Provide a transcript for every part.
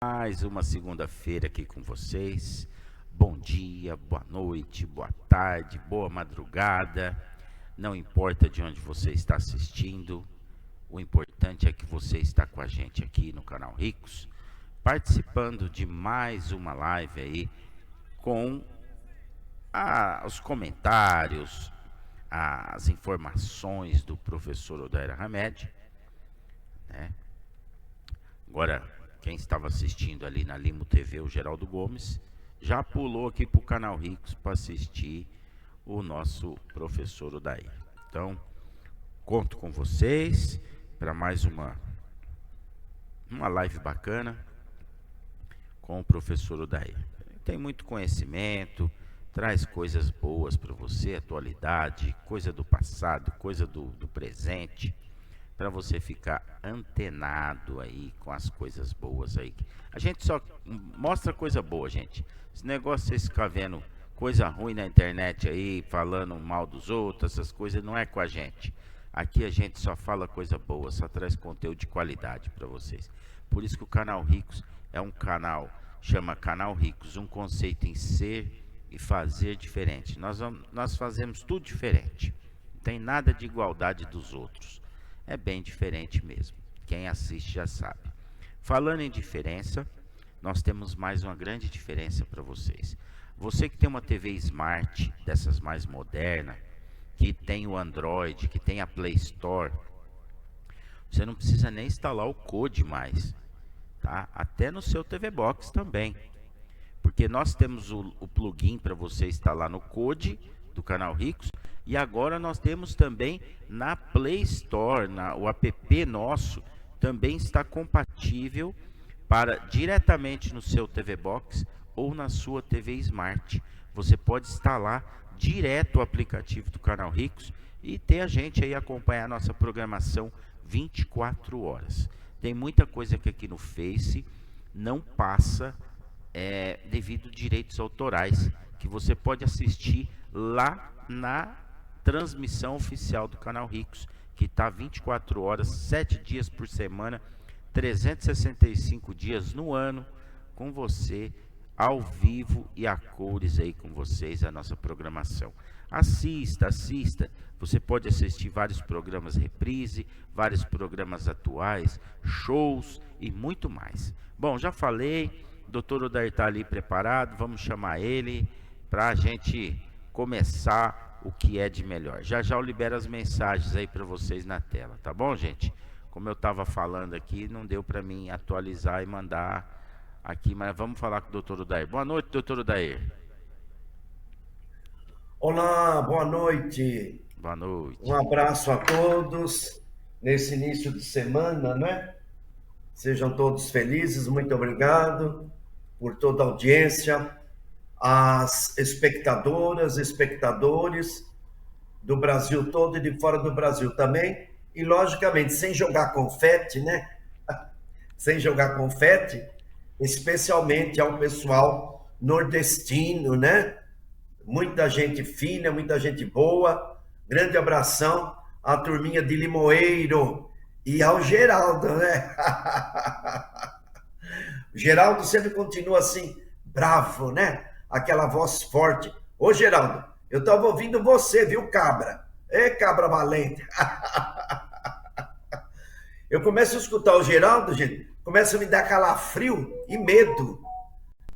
Mais uma segunda-feira aqui com vocês. Bom dia, boa noite, boa tarde, boa madrugada. Não importa de onde você está assistindo, o importante é que você está com a gente aqui no canal Ricos, participando de mais uma live aí com os comentários, as informações do professor Odair Hamed, né? Agora, quem estava assistindo ali na Limo TV, o Geraldo Gomes, já pulou aqui para o canal Ricos para assistir o nosso professor Odair. Então, conto com vocês para mais uma live bacana com o professor Odair. Tem muito conhecimento, traz coisas boas para você, atualidade, coisa do passado, coisa do presente, para você ficar antenado aí com as coisas boas aí. A gente só mostra coisa boa, gente. Esse negócio de vocês ficar vendo coisa ruim na internet aí, falando mal dos outros, essas coisas, não é com a gente. Aqui a gente só fala coisa boa, só traz conteúdo de qualidade para vocês. Por isso que o canal Ricos é um canal, chama Canal Ricos, um conceito em ser e fazer diferente. Nós fazemos tudo diferente. Não tem nada de igualdade dos outros. É bem diferente mesmo. Quem assiste já sabe. Falando em diferença, nós temos mais uma grande diferença para vocês. Você que tem uma TV Smart, dessas mais modernas, que tem o Android, que tem a Play Store, você não precisa nem instalar o Code mais, tá? Até no seu TV Box também. Porque nós temos o plugin para você instalar no Code do canal Ricos. E agora nós temos também na Play Store, o app nosso também está compatível para diretamente no seu TV Box ou na sua TV Smart. Você pode instalar direto o aplicativo do canal Ricos e ter a gente aí acompanhar a nossa programação 24 horas. Tem muita coisa que aqui no Face não passa devido a direitos autorais, que você pode assistir lá na transmissão oficial do canal Ricos, que está 24 horas, 7 dias por semana, 365 dias no ano, com você, ao vivo e a cores aí com vocês, a nossa programação. Assista. Você pode assistir vários programas reprise, vários programas atuais, shows e muito mais. Bom, já falei, o doutor Odair está ali preparado, vamos chamar ele para a gente começar o que é de melhor. Já eu libero as mensagens aí para vocês na tela, tá bom, gente? Como eu estava falando aqui, não deu para mim atualizar e mandar aqui, mas vamos falar com o doutor Odair. Boa noite, doutor Odair. Olá, boa noite. Boa noite. Um abraço a todos nesse início de semana, né? Sejam todos felizes, muito obrigado por toda a audiência, as espectadoras, espectadores do Brasil todo e de fora do Brasil também, e logicamente sem jogar confete, né? Sem jogar confete, especialmente ao pessoal nordestino, né? Muita gente fina, muita gente boa. Grande abração à turminha de Limoeiro e ao Geraldo, né? O Geraldo sempre continua assim, bravo, né? Aquela voz forte. Ô, Geraldo, eu estava ouvindo você, viu, cabra? Ê, cabra valente. Eu começo a escutar o Geraldo, gente, começa a me dar calafrio e medo.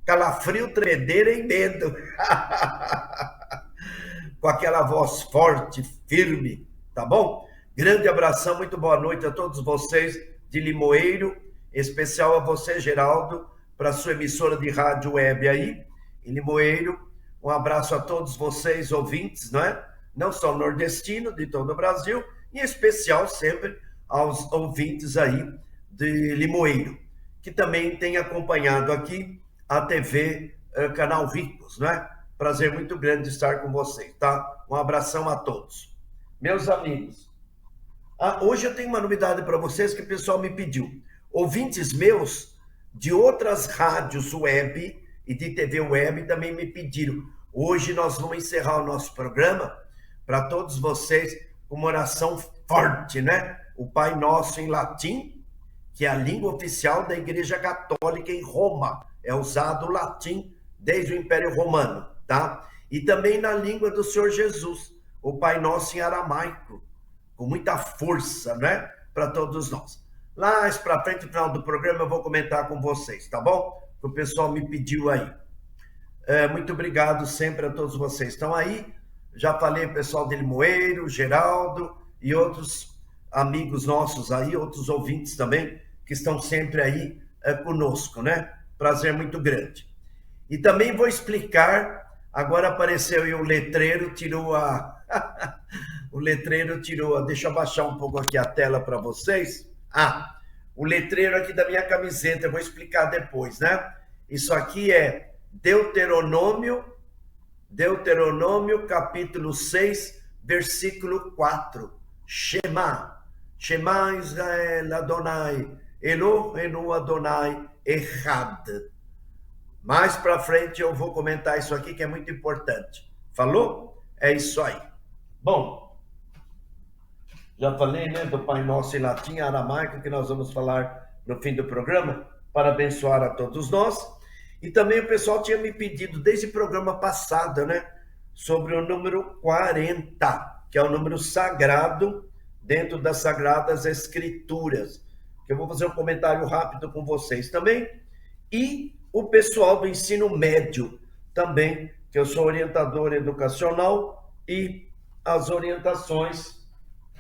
Calafrio, tremedeira e medo. Com aquela voz forte, firme, tá bom? Grande abração, muito boa noite a todos vocês de Limoeiro, em especial a você, Geraldo, para sua emissora de rádio web aí, em Limoeiro. Um abraço a todos vocês, ouvintes, não é? Não só nordestino, de todo o Brasil, em especial sempre aos ouvintes aí de Limoeiro, que também tem acompanhado aqui a TV Canal Ricos, né? Prazer muito grande estar com vocês, tá? Um abração a todos. Meus amigos, hoje eu tenho uma novidade para vocês que o pessoal me pediu. Ouvintes meus de outras rádios web e de TV web também me pediram. Hoje nós vamos encerrar o nosso programa para todos vocês com uma oração forte, né? O Pai Nosso em latim que é a língua oficial da Igreja Católica em Roma. É usado o latim desde o Império Romano, tá? E também na língua do Senhor Jesus, o Pai Nosso em aramaico, com muita força, né? Para todos nós. Lá para frente, no final do programa, eu vou comentar com vocês, tá bom? O pessoal me pediu aí. Muito obrigado sempre a todos vocês. Estão aí, já falei pessoal de Limoeiro, Geraldo e outros amigos nossos aí, outros ouvintes também, que estão sempre aí conosco, né? Prazer muito grande. E também vou explicar, agora apareceu aí o letreiro, tirou a... o letreiro tirou a... Deixa eu abaixar um pouco aqui a tela para vocês. O letreiro aqui da minha camiseta, eu vou explicar depois, né? Isso aqui é Deuteronômio, capítulo 6, versículo 4. Shema Israel Adonai, Elohenu Adonai Echad. Mais para frente eu vou comentar isso aqui que é muito importante. Falou? É isso aí. Bom, já falei, né, do Pai Nosso em latim e aramaico, que nós vamos falar no fim do programa, para abençoar a todos nós. E também o pessoal tinha me pedido, desde o programa passado, né, sobre o número 40, que é o número sagrado dentro das Sagradas Escrituras, que eu vou fazer um comentário rápido com vocês também. E o pessoal do ensino médio também, que eu sou orientador educacional, e as orientações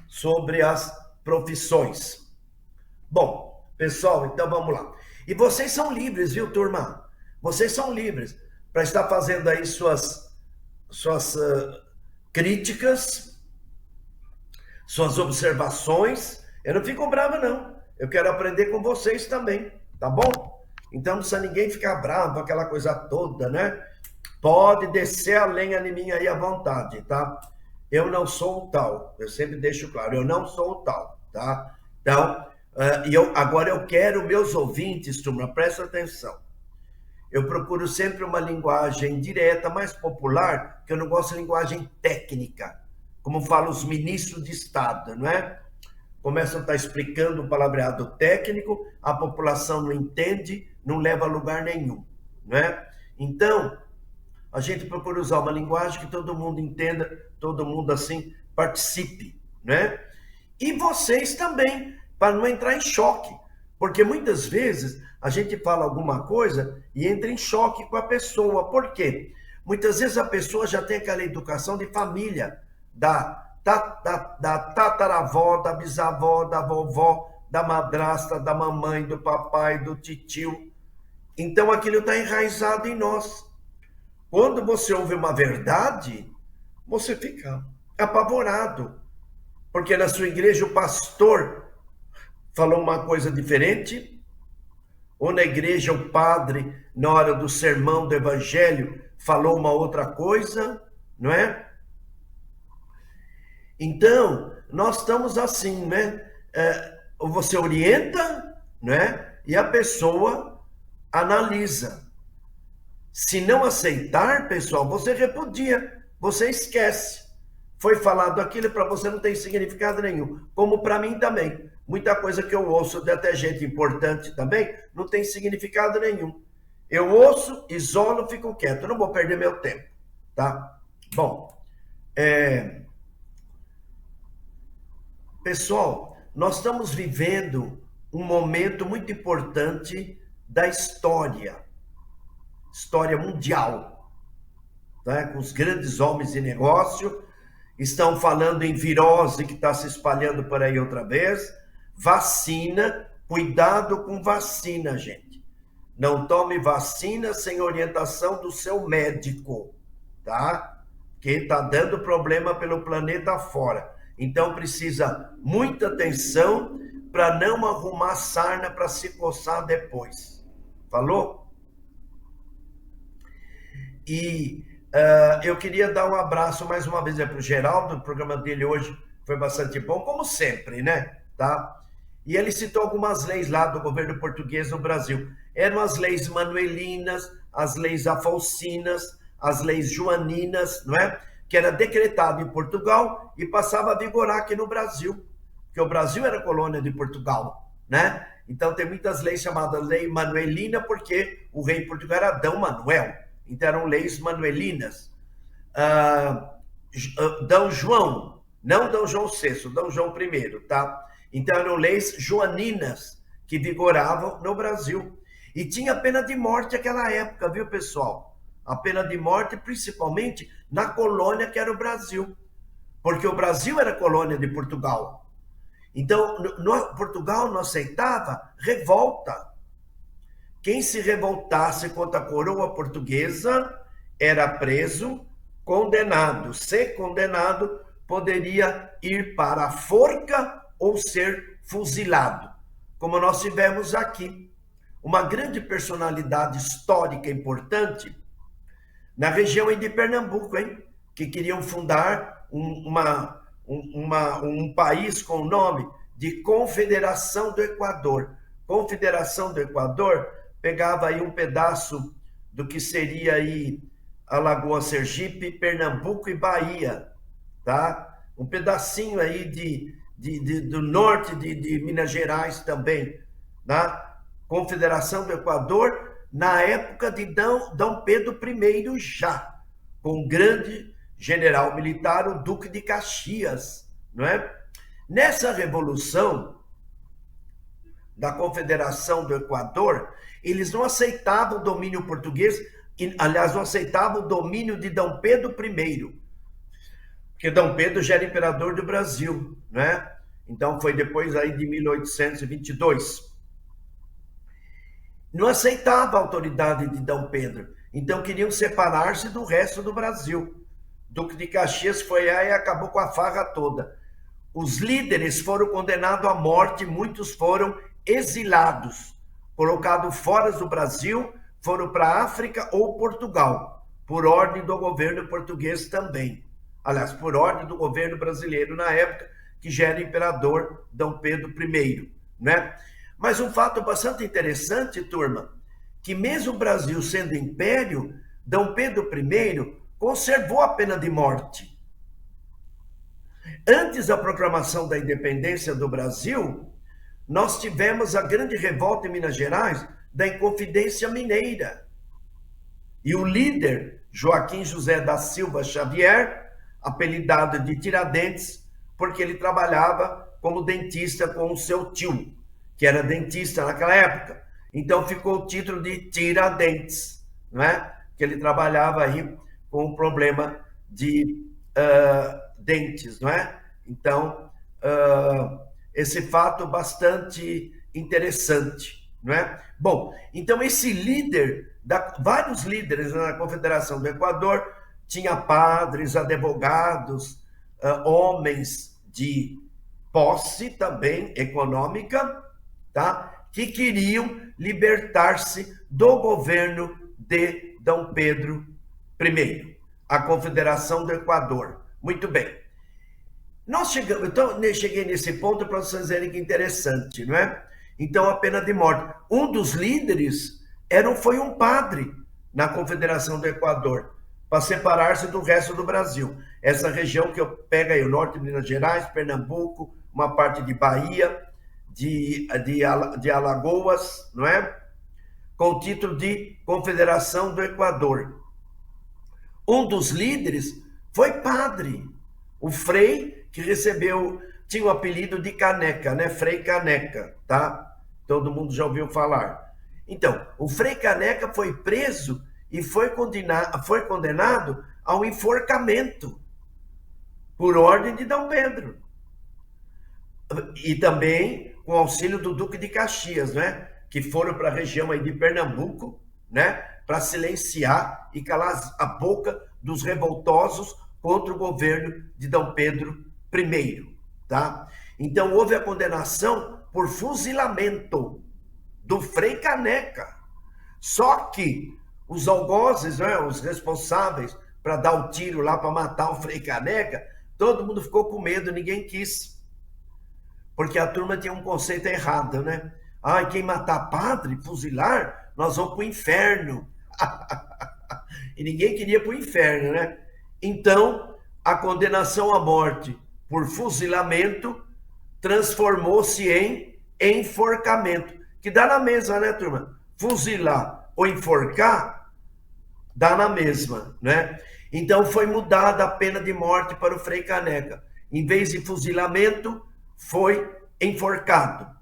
sobre as profissões. Bom, pessoal, então vamos lá. E vocês são livres, viu, turma? Vocês são livres para estar fazendo aí suas críticas, suas observações. Eu não fico bravo, não. Eu quero aprender com vocês também, tá bom? Então não precisa ninguém ficar bravo, aquela coisa toda, né? Pode descer a lenha em mim aí à vontade, tá? Eu não sou o tal, eu sempre deixo claro, eu não sou o tal, tá? Então, agora eu quero meus ouvintes, turma, presta atenção. Eu procuro sempre uma linguagem direta, mais popular, porque eu não gosto de linguagem técnica, como falam os ministros de Estado, não é? Começam a estar explicando um palavreado técnico, a população não entende, não leva a lugar nenhum, não é? Então, a gente procura usar uma linguagem que todo mundo entenda, todo mundo, assim, participe, né? E vocês também, para não entrar em choque, porque muitas vezes a gente fala alguma coisa e entra em choque com a pessoa. Por quê? Muitas vezes a pessoa já tem aquela educação de família, da tataravó, da bisavó, da vovó, da madrasta, da mamãe, do papai, do titio. Então aquilo está enraizado em nós. Quando você ouve uma verdade, você fica apavorado, porque na sua igreja o pastor falou uma coisa diferente, ou na igreja o padre, na hora do sermão do evangelho, falou uma outra coisa, não é? Então, nós estamos assim, né? Você orienta, né? E a pessoa analisa. Se não aceitar, pessoal, você repudia, você esquece. Foi falado aquilo, para você não tem significado nenhum, como para mim também. Muita coisa que eu ouço de até gente importante também, não tem significado nenhum. Eu ouço, isolo, fico quieto, não vou perder meu tempo, tá? Bom, pessoal, nós estamos vivendo um momento muito importante da história mundial, né? Com os grandes homens de negócio, estão falando em virose que está se espalhando por aí outra vez, vacina, cuidado com vacina, gente. Não tome vacina sem orientação do seu médico, tá? Que está dando problema pelo planeta fora. Então precisa muita atenção para não arrumar sarna para se coçar depois. Falou? E eu queria dar um abraço mais uma vez para o Geraldo, o programa dele hoje foi bastante bom, como sempre, né? Tá? E ele citou algumas leis lá do governo português no Brasil. Eram as leis manuelinas, as leis afonsinas, as leis joaninas, não é? Que era decretado em Portugal e passava a vigorar aqui no Brasil, porque o Brasil era colônia de Portugal, né? Então tem muitas leis chamadas lei manuelina, porque o rei de Portugal era D. Manuel, então eram leis manuelinas. D. João, não D. João VI, D. João I, tá? Então eram leis joaninas que vigoravam no Brasil. E tinha pena de morte naquela época, viu, pessoal? A pena de morte, principalmente na colônia que era o Brasil, porque o Brasil era colônia de Portugal. Então, Portugal não aceitava revolta. Quem se revoltasse contra a coroa portuguesa era preso, condenado. Se condenado, poderia ir para a forca ou ser fuzilado, como nós tivemos aqui. Uma grande personalidade histórica importante na região de Pernambuco, hein? Que queriam fundar um país com o nome de Confederação do Equador. Confederação do Equador pegava aí um pedaço do que seria aí Alagoas, Sergipe, Pernambuco e Bahia, tá? Um pedacinho aí do norte de Minas Gerais também, tá? Confederação do Equador, na época de Dom Pedro I já, com o grande general militar, o Duque de Caxias, não é? Nessa revolução da Confederação do Equador, eles não aceitavam o domínio português, aliás, não aceitavam o domínio de Dom Pedro I, porque Dom Pedro já era imperador do Brasil, né? Então foi depois aí de 1822. Não aceitava a autoridade de Dom Pedro, então queriam separar-se do resto do Brasil. Duque de Caxias foi aí e acabou com a farra toda. Os líderes foram condenados à morte, muitos foram exilados, colocados fora do Brasil, foram para a África ou Portugal, por ordem do governo português também. Aliás, por ordem do governo brasileiro na época, que já era imperador Dom Pedro I, né? Mas um fato bastante interessante, turma, que mesmo o Brasil sendo império, Dom Pedro I conservou a pena de morte. Antes da proclamação da independência do Brasil, nós tivemos a grande revolta em Minas Gerais da Inconfidência Mineira. E o líder, Joaquim José da Silva Xavier, apelidado de Tiradentes, porque ele trabalhava como dentista com o seu tio, que era dentista naquela época. Então ficou o título de Tiradentes, não é? Que ele trabalhava aí com um problema de dentes, não é? Então, esse fato bastante interessante, não é? Bom, então esse líder, vários líderes na Confederação do Equador, tinha padres, advogados, homens de posse também econômica, tá? Que queriam libertar-se do governo de Dom Pedro I, a Confederação do Equador. Muito bem. Nós chegamos, então, cheguei nesse ponto para vocês verem que interessante, não é? Então, a pena de morte. Um dos líderes foi um padre na Confederação do Equador, para separar-se do resto do Brasil. Essa região que eu pego aí, o norte de Minas Gerais, Pernambuco, uma parte de Bahia, de Alagoas, não é? Com o título de Confederação do Equador. Um dos líderes foi padre, o Frei, que tinha o apelido de Caneca, né? Frei Caneca, tá? Todo mundo já ouviu falar. Então, o Frei Caneca foi preso e foi condenado ao enforcamento por ordem de Dom Pedro. E também com auxílio do Duque de Caxias, né? Que foram para a região aí de Pernambuco, né? Para silenciar e calar a boca dos revoltosos contra o governo de Dom Pedro I, tá? Então houve a condenação por fuzilamento do Frei Caneca. Só que os algozes, né, os responsáveis para dar o tiro lá para matar o Frei Caneca, todo mundo ficou com medo, ninguém quis. Porque a turma tinha um conceito errado, né? Ah, quem matar padre, fuzilar, nós vamos para o inferno. E ninguém queria para o inferno, né? Então, a condenação à morte por fuzilamento transformou-se em enforcamento, que dá na mesma, né, turma? Fuzilar ou enforcar, dá na mesma, né? Então foi mudada a pena de morte para o Frei Caneca. Em vez de fuzilamento, foi enforcado.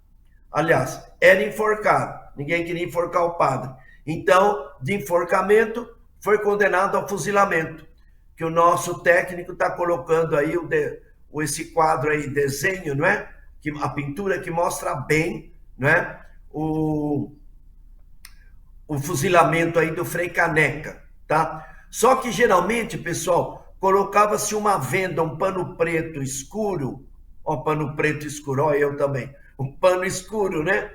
Aliás, era enforcado. Ninguém queria enforcar o padre. Então, de enforcamento, foi condenado ao fuzilamento. Que o nosso técnico está colocando aí esse quadro aí, desenho, não é? A pintura que mostra bem, não é? O fuzilamento aí do Frei Caneca, tá? Só que geralmente, pessoal, colocava-se uma venda, um pano preto escuro, ó, pano preto escuro, ó, eu também, um pano escuro, né?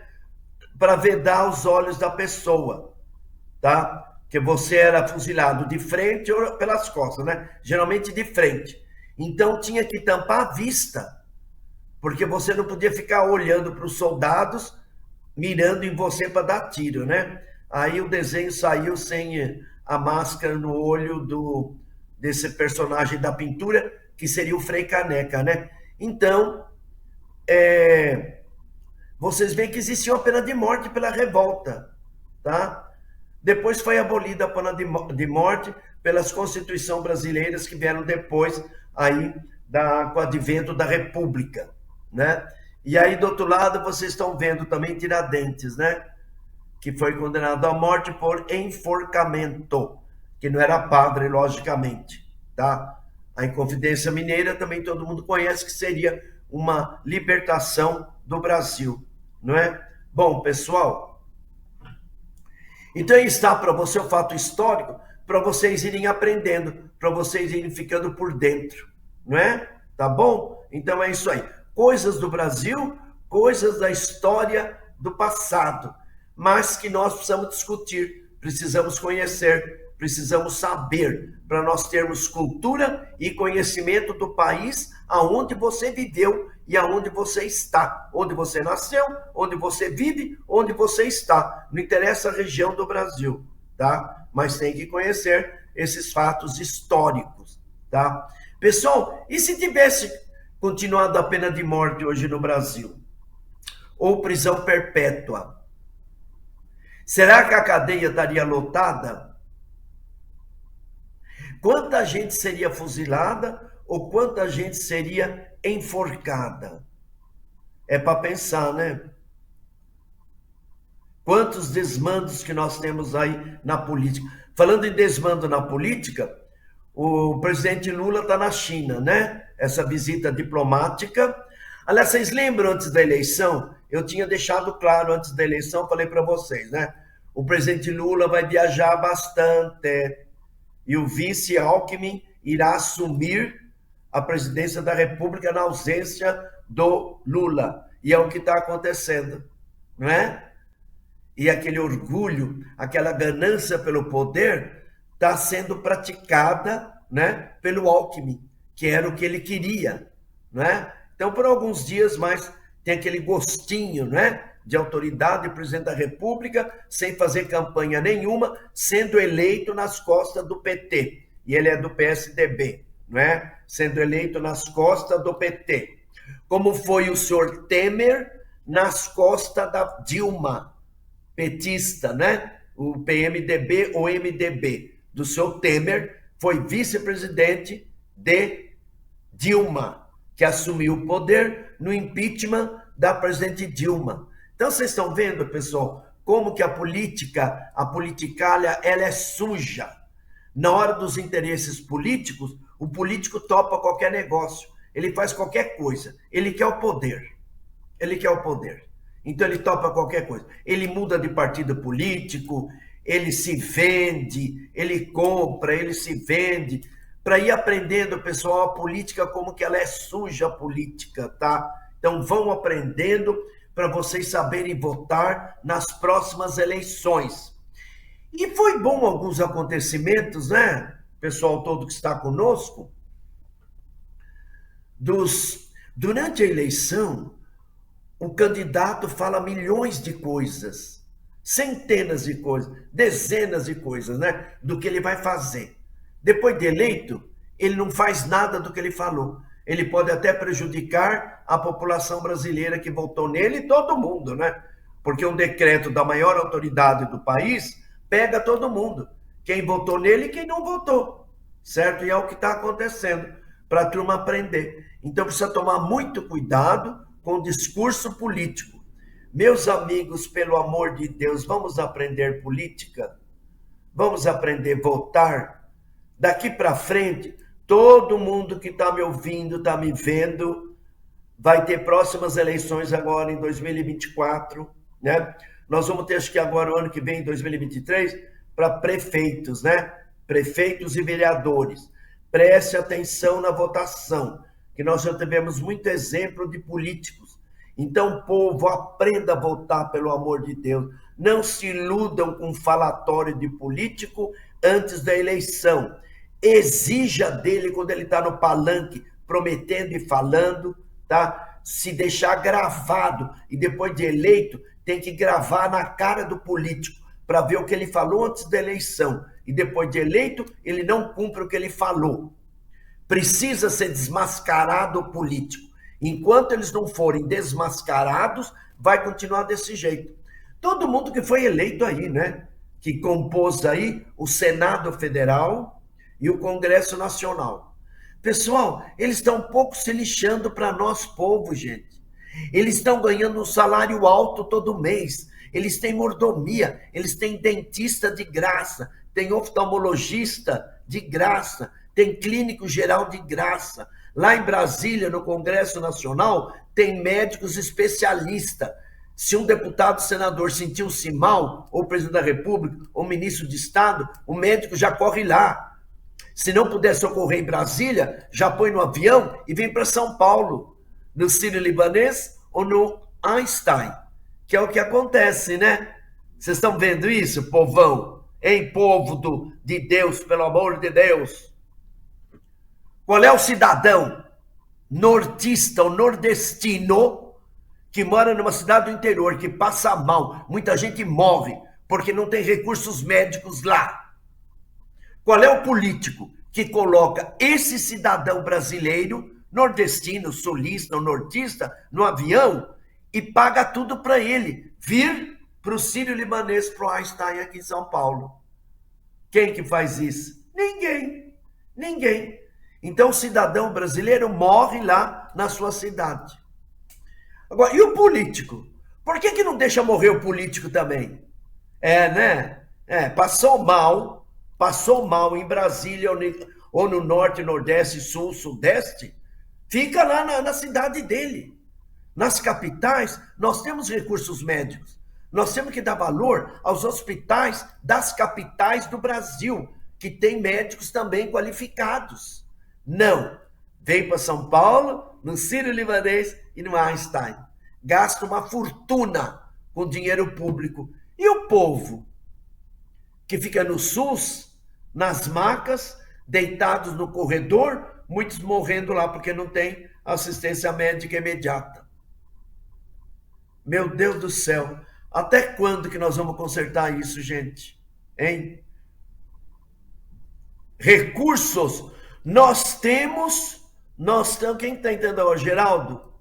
Para vedar os olhos da pessoa, tá? Que você era fuzilado de frente ou pelas costas, né? Geralmente de frente. Então tinha que tampar a vista, porque você não podia ficar olhando para os soldados, mirando em você para dar tiro, né? Aí o desenho saiu sem a máscara no olho desse personagem da pintura, que seria o Frei Caneca, né? Então, vocês veem que existia uma pena de morte pela revolta, tá? Depois foi abolida a pena de morte pelas constituições brasileiras que vieram depois aí com o advento da República, né? E aí do outro lado vocês estão vendo também Tiradentes, né? Que foi condenado à morte por enforcamento, que não era padre, logicamente, tá? A Inconfidência Mineira também todo mundo conhece, que seria uma libertação do Brasil, não é? Bom, pessoal, então está para você o fato histórico, para vocês irem aprendendo, para vocês irem ficando por dentro, não é? Tá bom? Então é isso aí. Coisas do Brasil, coisas da história do passado, mas que nós precisamos discutir, precisamos conhecer, precisamos saber, para nós termos cultura e conhecimento do país aonde você viveu e aonde você está, onde você nasceu, onde você vive, onde você está. Não interessa a região do Brasil, tá? Mas tem que conhecer esses fatos históricos, tá? Pessoal, e se tivesse continuado a pena de morte hoje no Brasil? Ou prisão perpétua? Será que a cadeia estaria lotada? Quanta gente seria fuzilada ou quanta gente seria enforcada? É para pensar, né? Quantos desmandos que nós temos aí na política. Falando em desmando na política, o presidente Lula está na China, né? Essa visita diplomática. Aliás, vocês lembram antes da eleição? Eu tinha deixado claro antes da eleição, falei para vocês, né? O presidente Lula vai viajar bastante e o vice Alckmin irá assumir a presidência da República na ausência do Lula. E é o que está acontecendo, não é? E aquele orgulho, aquela ganância pelo poder está sendo praticada, né, pelo Alckmin, que era o que ele queria, né? Então, por alguns dias mais, tem aquele gostinho, né, de autoridade do presidente da República, sem fazer campanha nenhuma, sendo eleito nas costas do PT. E ele é do PSDB, não é? Sendo eleito nas costas do PT. Como foi o senhor Temer nas costas da Dilma, petista, né? O PMDB ou MDB do senhor Temer foi vice-presidente de Dilma, que assumiu o poder no impeachment da presidente Dilma. Então, vocês estão vendo, pessoal, como que a politicalha, ela é suja. Na hora dos interesses políticos, o político topa qualquer negócio, ele faz qualquer coisa, ele quer o poder. Ele quer o poder. Então, ele topa qualquer coisa. Ele muda de partido político, ele se vende, ele compra, ele se vende, para ir aprendendo, pessoal, a política, como que ela é suja, a política, tá? Então, vão aprendendo para vocês saberem votar nas próximas eleições. E foi bom alguns acontecimentos, né? Pessoal todo que está conosco. Durante a eleição, o candidato fala milhões de coisas, centenas de coisas, dezenas de coisas, né? Do que ele vai fazer. Depois de eleito, ele não faz nada do que ele falou. ele pode até prejudicar a população brasileira que votou nele e todo mundo, né? Porque um decreto da maior autoridade do país pega todo mundo. Quem votou nele e quem não votou, certo? E é o que está acontecendo, para a turma aprender. Então precisa tomar muito cuidado com o discurso político. Meus amigos, pelo amor de Deus, vamos aprender política? Vamos aprender a votar? Daqui para frente, todo mundo que está me ouvindo, está me vendo, vai ter próximas eleições agora em 2024, né? Nós vamos ter, acho que agora, o ano que vem, em 2023, para prefeitos, né? Prefeitos e vereadores. Preste atenção na votação, que nós já tivemos muito exemplo de políticos. Então, povo, aprenda a votar, pelo amor de Deus. Não se iludam com falatório de político antes da eleição. Exija dele, quando ele está no palanque, prometendo e falando, tá? Se deixar gravado, e depois de eleito, tem que gravar na cara do político, para ver o que ele falou antes da eleição. E depois de eleito, ele não cumpre o que ele falou. Precisa ser desmascarado o político. Enquanto eles não forem desmascarados, vai continuar desse jeito. Todo mundo que foi eleito aí, né? Que compôs aí o Senado Federal e o Congresso Nacional. Pessoal, eles estão um pouco se lixando para nós, povo, gente. Eles estão ganhando um salário alto todo mês. Eles têm mordomia, eles têm dentista de graça, tem oftalmologista de graça, tem clínico geral de graça. Lá em Brasília, no Congresso Nacional, tem médicos especialistas. Se um deputado, senador sentiu-se mal, ou presidente da República, ou ministro de Estado, o médico já corre lá. Se não puder socorrer em Brasília, já põe no avião e vem para São Paulo, no Sírio-Libanês ou no Einstein, que é o que acontece, né? Vocês estão vendo isso, povão? Hein, povo de Deus, pelo amor de Deus? Qual é o cidadão nortista ou nordestino que mora numa cidade do interior, que passa mal, muita gente morre porque não tem recursos médicos lá? Qual é o político que coloca esse cidadão brasileiro, nordestino, sulista ou nortista, no avião e paga tudo para ele vir para o Sírio-Libanês, para o Einstein aqui em São Paulo? Quem que faz isso? Ninguém. Ninguém. Então o cidadão brasileiro morre lá na sua cidade. Agora, e o político? Por que não deixa morrer o político também? Né? Passou mal em Brasília ou no norte, nordeste, sul, sudeste, fica lá na cidade dele. Nas capitais, nós temos recursos médicos. Nós temos que dar valor aos hospitais das capitais do Brasil, que tem médicos também qualificados. Não. Vem para São Paulo, no Sírio-Libanês e no Einstein. Gasta uma fortuna com dinheiro público. E o povo que fica no SUS, nas macas, deitados no corredor, muitos morrendo lá porque não tem assistência médica imediata. Meu Deus do céu, até quando que nós vamos consertar isso, gente? Hein? Recursos nós temos, quem está entendendo? Geraldo?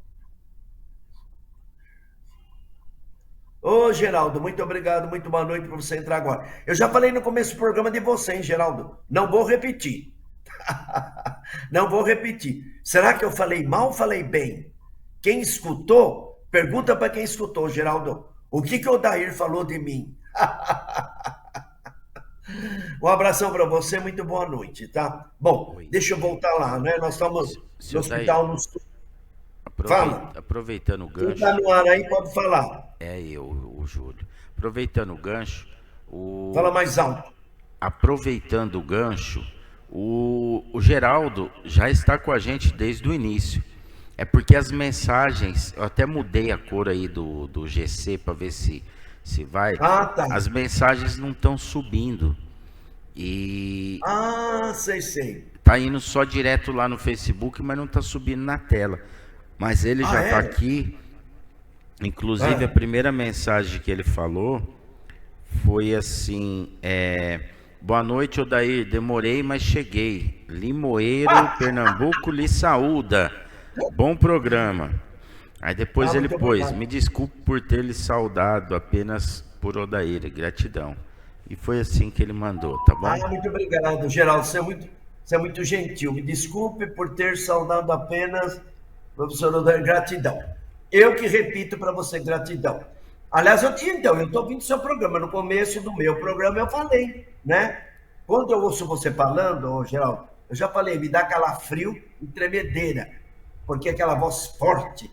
Ô, Geraldo, muito obrigado, muito boa noite por você entrar agora. Eu já falei no começo do programa de você, hein, Geraldo? Não vou repetir. Não vou repetir. Será que eu falei mal ou falei bem? Quem escutou, pergunta para quem escutou, Geraldo. O que o Odair falou de mim? Um abração para você, muito boa noite, tá? Bom, oi. Deixa eu voltar lá, né? Nós estamos no hospital no sul. Fala. Aproveitando o gancho. Quem está no ar aí pode falar. O Júlio. Aproveitando o gancho. Fala mais alto. Aproveitando o gancho, o Geraldo já está com a gente desde o início. É porque as mensagens, eu até mudei a cor aí do GC para ver se vai. Tá. As mensagens não estão subindo. Sei. Tá indo só direto lá no Facebook, mas não tá subindo na tela. Mas ele já tá aqui. Inclusive, a primeira mensagem que ele falou foi assim: Boa noite, Odair. Demorei, mas cheguei. Limoeiro, Pernambuco, lhe saúda. Bom programa. Aí depois ele muito pôs: obrigado. me desculpe por ter lhe saudado apenas por Odair. Gratidão. E foi assim que ele mandou, tá bom? Muito obrigado, Geraldo. Você é muito gentil. Me desculpe por ter saudado apenas, professor Odair. Gratidão. Eu que repito para você, gratidão. Aliás, eu estou ouvindo seu programa. No começo do meu programa eu falei, né? Quando eu ouço você falando, Geraldo, eu já falei, me dá calafrio e tremedeira. Porque aquela voz forte,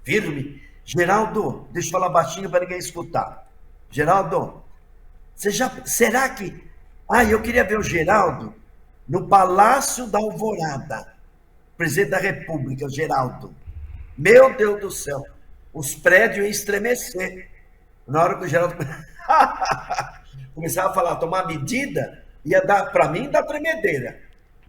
firme. Geraldo, deixa eu falar baixinho para ninguém escutar. Geraldo, será que... eu queria ver o Geraldo no Palácio da Alvorada. Presidente da República, Geraldo. Meu Deus do céu. Os prédios iam estremecer. Na hora que o Geraldo começava a falar, tomar medida, ia dar, para mim, dar tremedeira.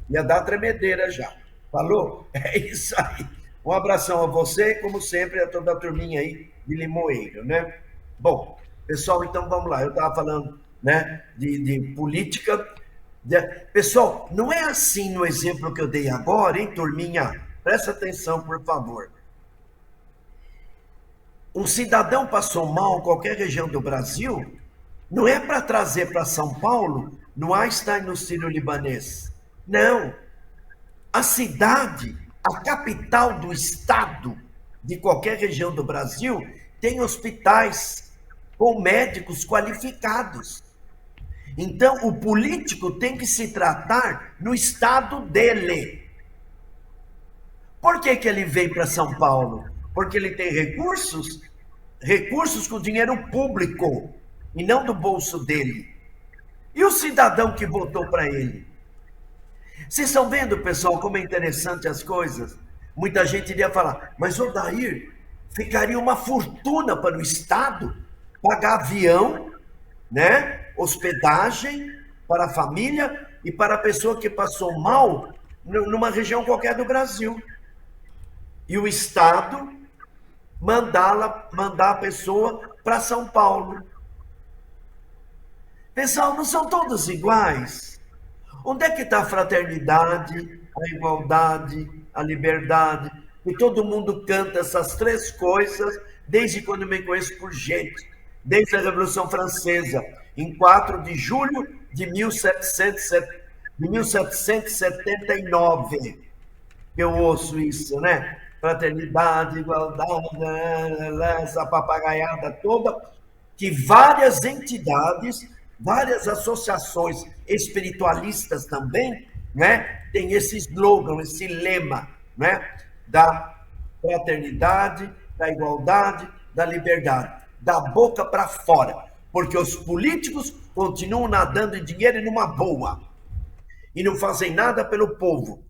Ia dar tremedeira já. Falou? É isso aí. Um abração a você, como sempre, a toda a turminha aí de Limoeiro, né? Bom, pessoal, então vamos lá. Eu estava falando, né, de política. Pessoal, não é assim no exemplo que eu dei agora, hein, turminha? Presta atenção, por favor. Um cidadão passou mal em qualquer região do Brasil, não é para trazer para São Paulo, no Einstein, no Sírio-Libanês. Não. A cidade, a capital do estado de qualquer região do Brasil, tem hospitais com médicos qualificados. Então, o político tem que se tratar no estado dele. Por que ele veio para São Paulo? Porque ele tem recursos com dinheiro público, e não do bolso dele. E o cidadão que votou para ele? Vocês estão vendo, pessoal, como é interessante as coisas? Muita gente iria falar, mas Odair, ficaria uma fortuna para o Estado pagar avião, né? Hospedagem para a família e para a pessoa que passou mal numa região qualquer do Brasil. E o Estado mandar a pessoa para São Paulo. Pessoal, não são todos iguais? Onde é que está a fraternidade, a igualdade, a liberdade? E todo mundo canta essas três coisas desde quando eu me conheço por gente. Desde a Revolução Francesa, em 4 de julho de 1779. Eu ouço isso, né? Fraternidade, igualdade, essa papagaiada toda, que várias entidades, várias associações espiritualistas também, né, tem esse slogan, esse lema, né, da fraternidade, da igualdade, da liberdade, da boca para fora, porque os políticos continuam nadando em dinheiro e numa boa, e não fazem nada pelo povo.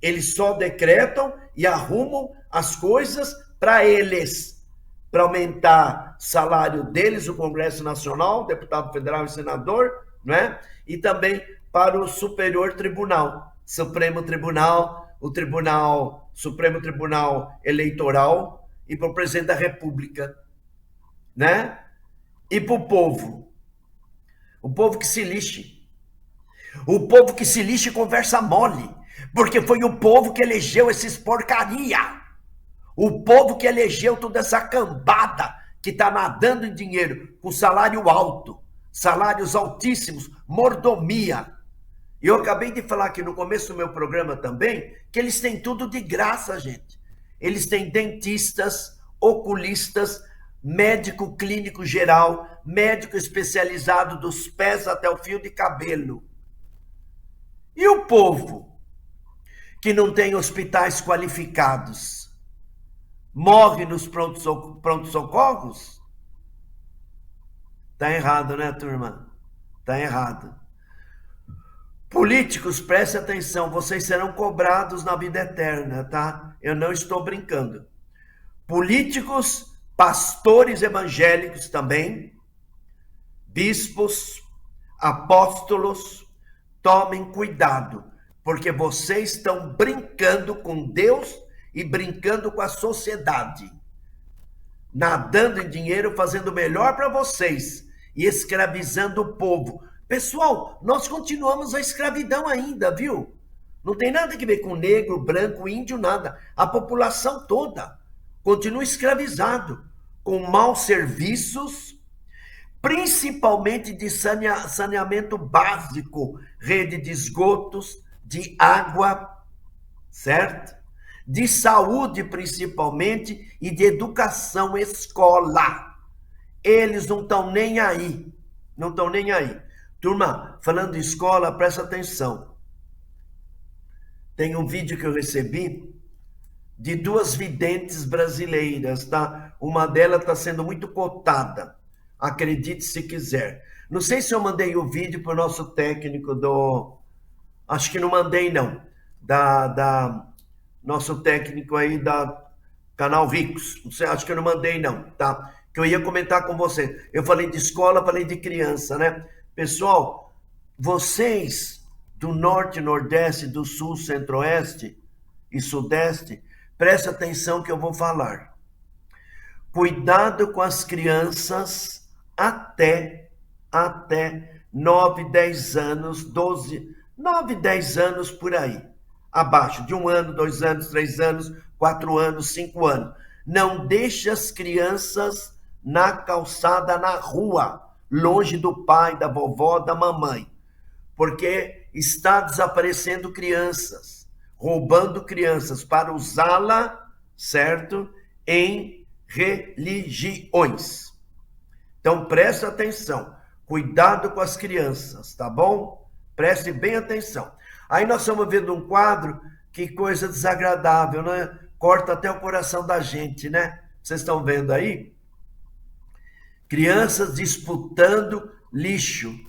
Eles só decretam e arrumam as coisas para eles, para aumentar o salário deles, o Congresso Nacional, deputado federal e senador, né? E também para o Superior Tribunal, Supremo Tribunal, Supremo Tribunal Eleitoral e para o presidente da República, né? E para o povo que se lixe. O povo que se lixe conversa mole, porque foi o povo que elegeu esses porcaria. O povo que elegeu toda essa cambada que está nadando em dinheiro, com salário alto, salários altíssimos, mordomia. E eu acabei de falar aqui no começo do meu programa também, que eles têm tudo de graça, gente. Eles têm dentistas, oculistas, médico clínico geral, médico especializado dos pés até o fio de cabelo. E o povo que não tem hospitais qualificados morre nos pronto-socorros? Tá errado, né, turma? Tá errado. Políticos, prestem atenção, vocês serão cobrados na vida eterna, tá? Eu não estou brincando. Políticos, pastores evangélicos também, bispos, apóstolos, tomem cuidado, porque vocês estão brincando com Deus e brincando com a sociedade, nadando em dinheiro, fazendo o melhor para vocês e escravizando o povo, Pessoal, nós continuamos a escravidão ainda, viu? Não tem nada a ver com negro, branco, índio, nada. A população toda continua escravizado, com maus serviços, principalmente de saneamento básico, rede de esgotos, de água, certo? De saúde, principalmente, e de educação, escola. Eles não estão nem aí. Não estão nem aí. Turma, falando de escola, presta atenção. Tem um vídeo que eu recebi de 2 videntes brasileiras, tá? Uma delas está sendo muito cotada. Acredite se quiser. Não sei se eu mandei o vídeo para o nosso técnico do... Acho que não mandei, não. Nosso técnico aí da Canal Ricos. Não sei, acho que eu não mandei, não, tá? Que eu ia comentar com vocês. Eu falei de escola, falei de criança, né? Pessoal, vocês do Norte, Nordeste, do Sul, Centro-Oeste e Sudeste, presta atenção que eu vou falar. Cuidado com as crianças até 9, 10 anos, 12, 9, 10 anos por aí. Abaixo de 1 ano, 2 anos, 3 anos, 4 anos, 5 anos. Não deixe as crianças na calçada, na rua, longe do pai, da vovó, da mamãe. Porque está desaparecendo crianças, roubando crianças para usá-la, certo? Em religiões. Então, preste atenção. Cuidado com as crianças, tá bom? Preste bem atenção. Aí nós estamos vendo um quadro, que coisa desagradável, né? Corta até o coração da gente, né? Vocês estão vendo aí? Crianças disputando lixo.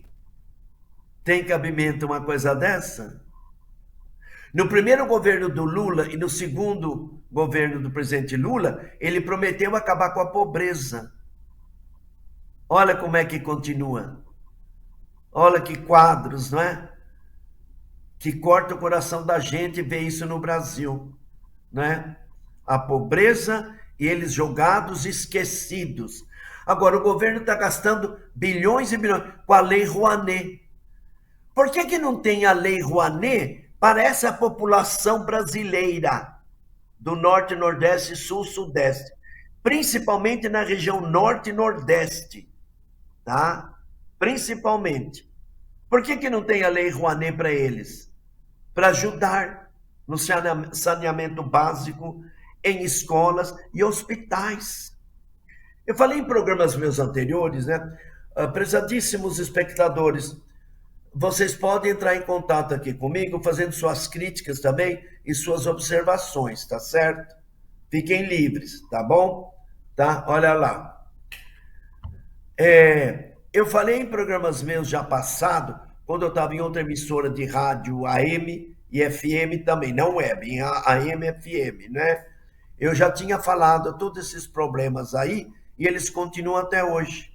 Tem cabimento uma coisa dessa? No primeiro governo do Lula e no segundo governo do presidente Lula, ele prometeu acabar com a pobreza. Olha como é que continua. Olha que quadros, não é? Que corta o coração da gente ver isso no Brasil, não é? A pobreza e eles jogados, esquecidos. Agora, o governo está gastando bilhões e bilhões com a Lei Rouanet. Por que não tem a Lei Rouanet para essa população brasileira do Norte, Nordeste, Sul, Sudeste? Principalmente na região Norte e Nordeste, tá? Principalmente. Por que não tem a Lei Rouanet para eles? Para ajudar no saneamento básico, em escolas e hospitais. Eu falei em programas meus anteriores, né? Prezadíssimos espectadores, vocês podem entrar em contato aqui comigo, fazendo suas críticas também e suas observações, tá certo? Fiquem livres, tá bom? Tá? Olha lá. Eu falei em programas meus já passado, quando eu estava em outra emissora de rádio AM e FM também, não web, em AM e FM, né? Eu já tinha falado todos esses problemas aí e eles continuam até hoje.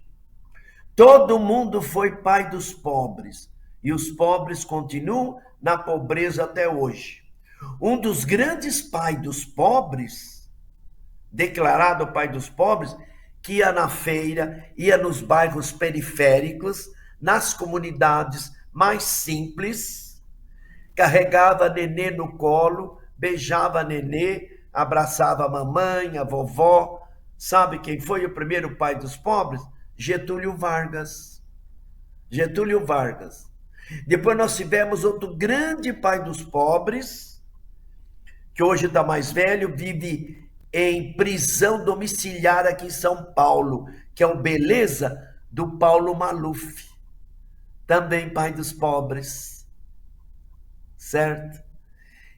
Todo mundo foi pai dos pobres e os pobres continuam na pobreza até hoje. Um dos grandes pais dos pobres, declarado pai dos pobres, que ia na feira, ia nos bairros periféricos, nas comunidades mais simples, carregava nenê no colo, beijava nenê, abraçava a mamãe, a vovó. Sabe quem foi o primeiro pai dos pobres? Getúlio Vargas. Getúlio Vargas. Depois nós tivemos outro grande pai dos pobres, que hoje está mais velho, vive em prisão domiciliar aqui em São Paulo, que é o Beleza, do Paulo Maluf. Também pai dos pobres. Certo?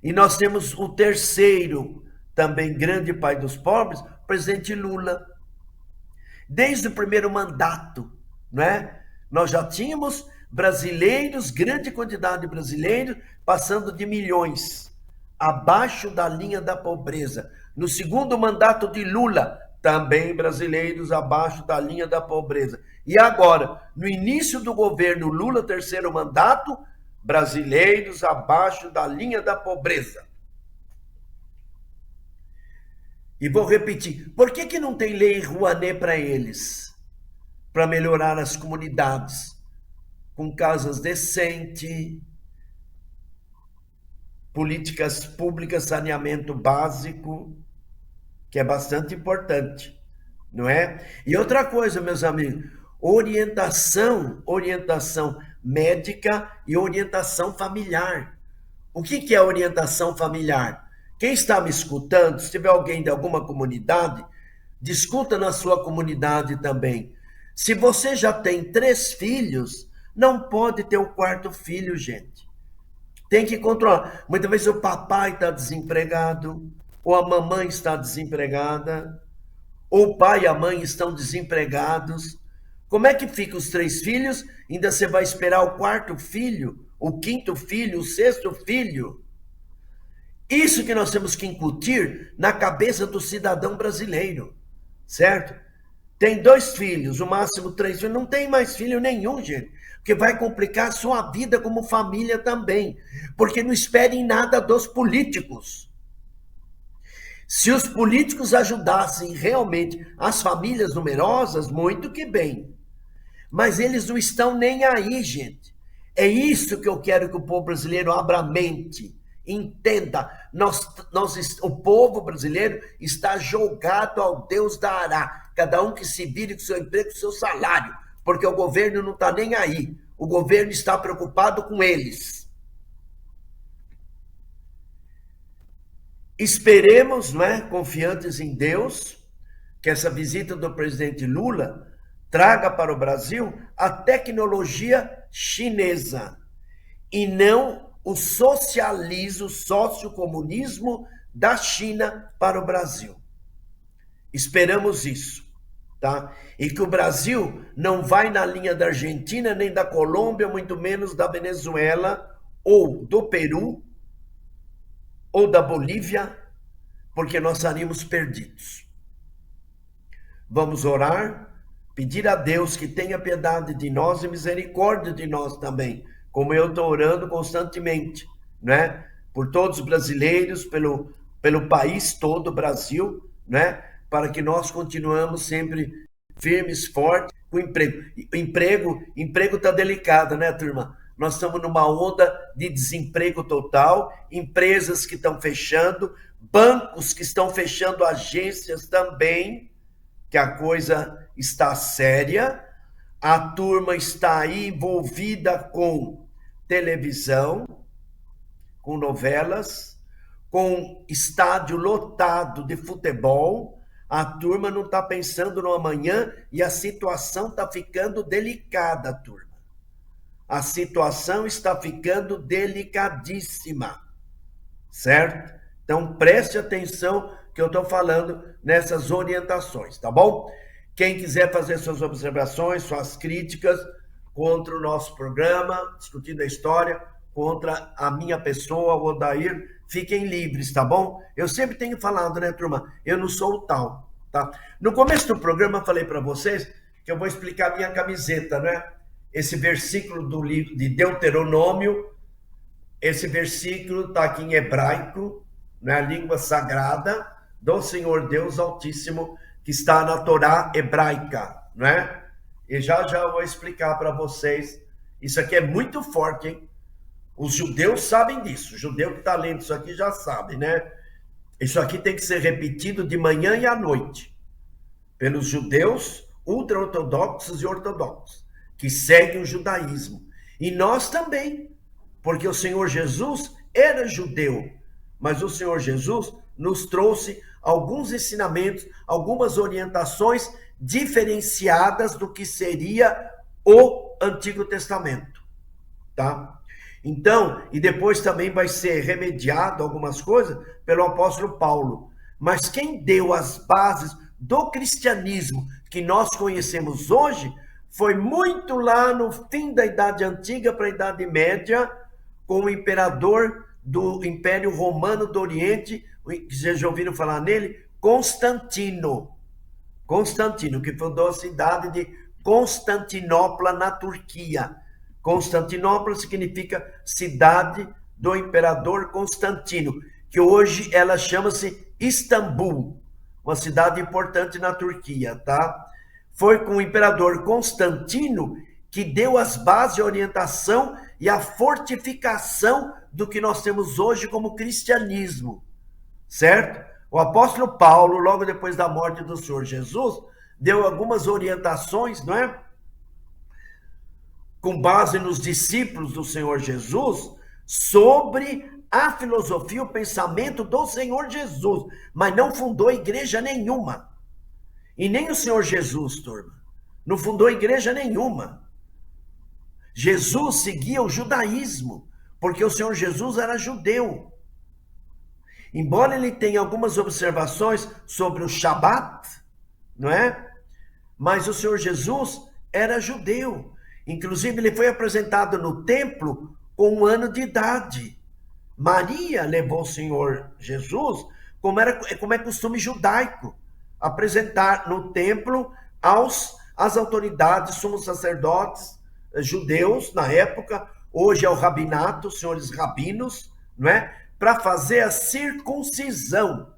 E nós temos o terceiro, também grande pai dos pobres, o presidente Lula. Desde o primeiro mandato, né? Nós já tínhamos brasileiros, grande quantidade de brasileiros, passando de milhões, abaixo da linha da pobreza. No segundo mandato de Lula, também brasileiros abaixo da linha da pobreza. E agora, no início do governo Lula, terceiro mandato, brasileiros abaixo da linha da pobreza. E vou repetir, por que não tem lei Rouanet para eles? Para melhorar as comunidades, com casas decentes, políticas públicas, saneamento básico, que é bastante importante, não é? E outra coisa, meus amigos, orientação médica e orientação familiar. O que é orientação familiar? Quem está me escutando, se tiver alguém de alguma comunidade, discuta na sua comunidade também. Se você já tem 3 filhos, não pode ter o 4º filho, gente. Tem que controlar. Muitas vezes o papai está desempregado, ou a mamãe está desempregada, ou o pai e a mãe estão desempregados. Como é que fica os 3 filhos? Ainda você vai esperar o 4º filho, o 5º filho, o 6º filho? Isso que nós temos que incutir na cabeça do cidadão brasileiro, certo? Tem 2 filhos, o máximo 3 filhos, não tem mais filho nenhum, gente, porque vai complicar a sua vida como família também, porque não esperem nada dos políticos. Se os políticos ajudassem realmente as famílias numerosas, muito que bem. Mas eles não estão nem aí, gente. É isso que eu quero que o povo brasileiro abra a mente, entenda. O povo brasileiro está jogado ao Deus dará. Cada um que se vire com seu emprego, com seu salário, porque o governo não está nem aí. O governo está preocupado com eles. Esperemos, não é, confiantes em Deus, que essa visita do presidente Lula traga para o Brasil a tecnologia chinesa e não o socialismo, o sociocomunismo da China para o Brasil. Esperamos isso, tá? E que o Brasil não vai na linha da Argentina, nem da Colômbia, muito menos da Venezuela ou do Peru ou da Bolívia, porque nós estaríamos perdidos. Vamos orar, pedir a Deus que tenha piedade de nós e misericórdia de nós também, como eu estou orando constantemente, né? Por todos os brasileiros, pelo país todo, o Brasil, né? Para que nós continuemos sempre firmes, fortes, com emprego. Emprego está delicado, né, turma? Nós estamos numa onda de desemprego total, empresas que estão fechando, bancos que estão fechando, agências também, que a coisa está séria. A turma está aí envolvida com televisão, com novelas, com estádio lotado de futebol. A turma não está pensando no amanhã e a situação está ficando delicada, turma. A situação está ficando delicadíssima, certo? Então, preste atenção que eu estou falando nessas orientações, tá bom? Quem quiser fazer suas observações, suas críticas contra o nosso programa, discutindo a história, contra a minha pessoa, o Odair, fiquem livres, tá bom? Eu sempre tenho falado, né, turma? Eu não sou o tal, tá? No começo do programa eu falei para vocês que eu vou explicar a minha camiseta, né? Esse versículo do livro de Deuteronômio, esse versículo está aqui em hebraico, na língua sagrada do Senhor Deus Altíssimo, que está na Torá hebraica, né? E já eu vou explicar para vocês. Isso aqui é muito forte, hein? Os judeus sabem disso. O judeu que está lendo isso aqui já sabe, né? Isso aqui tem que ser repetido de manhã e à noite pelos judeus ultra-ortodoxos e ortodoxos que seguem o judaísmo. E nós também, porque o Senhor Jesus era judeu, mas o Senhor Jesus nos trouxe alguns ensinamentos, algumas orientações diferenciadas do que seria o Antigo Testamento, tá? Então, e depois também vai ser remediado algumas coisas pelo apóstolo Paulo. Mas quem deu as bases do cristianismo que nós conhecemos hoje foi muito lá no fim da Idade Antiga para a Idade Média, com o imperador do Império Romano do Oriente, vocês já ouviram falar nele? Constantino, que fundou a cidade de Constantinopla, na Turquia. Constantinopla significa cidade do imperador Constantino, que hoje ela chama-se Istambul, uma cidade importante na Turquia, tá? Foi com o imperador Constantino que deu as bases, a orientação e a fortificação do que nós temos hoje como cristianismo, certo? O apóstolo Paulo, logo depois da morte do Senhor Jesus, deu algumas orientações, não é? Com base nos discípulos do Senhor Jesus, sobre a filosofia, o pensamento do Senhor Jesus, mas não fundou igreja nenhuma. E nem o Senhor Jesus, turma, não fundou igreja nenhuma. Jesus seguia o judaísmo, porque o Senhor Jesus era judeu. Embora ele tenha algumas observações sobre o Shabat, não é? Mas o Senhor Jesus era judeu. Inclusive, ele foi apresentado no templo com 1 ano de idade. Maria levou o Senhor Jesus, como é costume judaico, apresentar no templo às autoridades, sumos sacerdotes judeus na época, hoje é o rabinato, os senhores rabinos, não é? Para fazer a circuncisão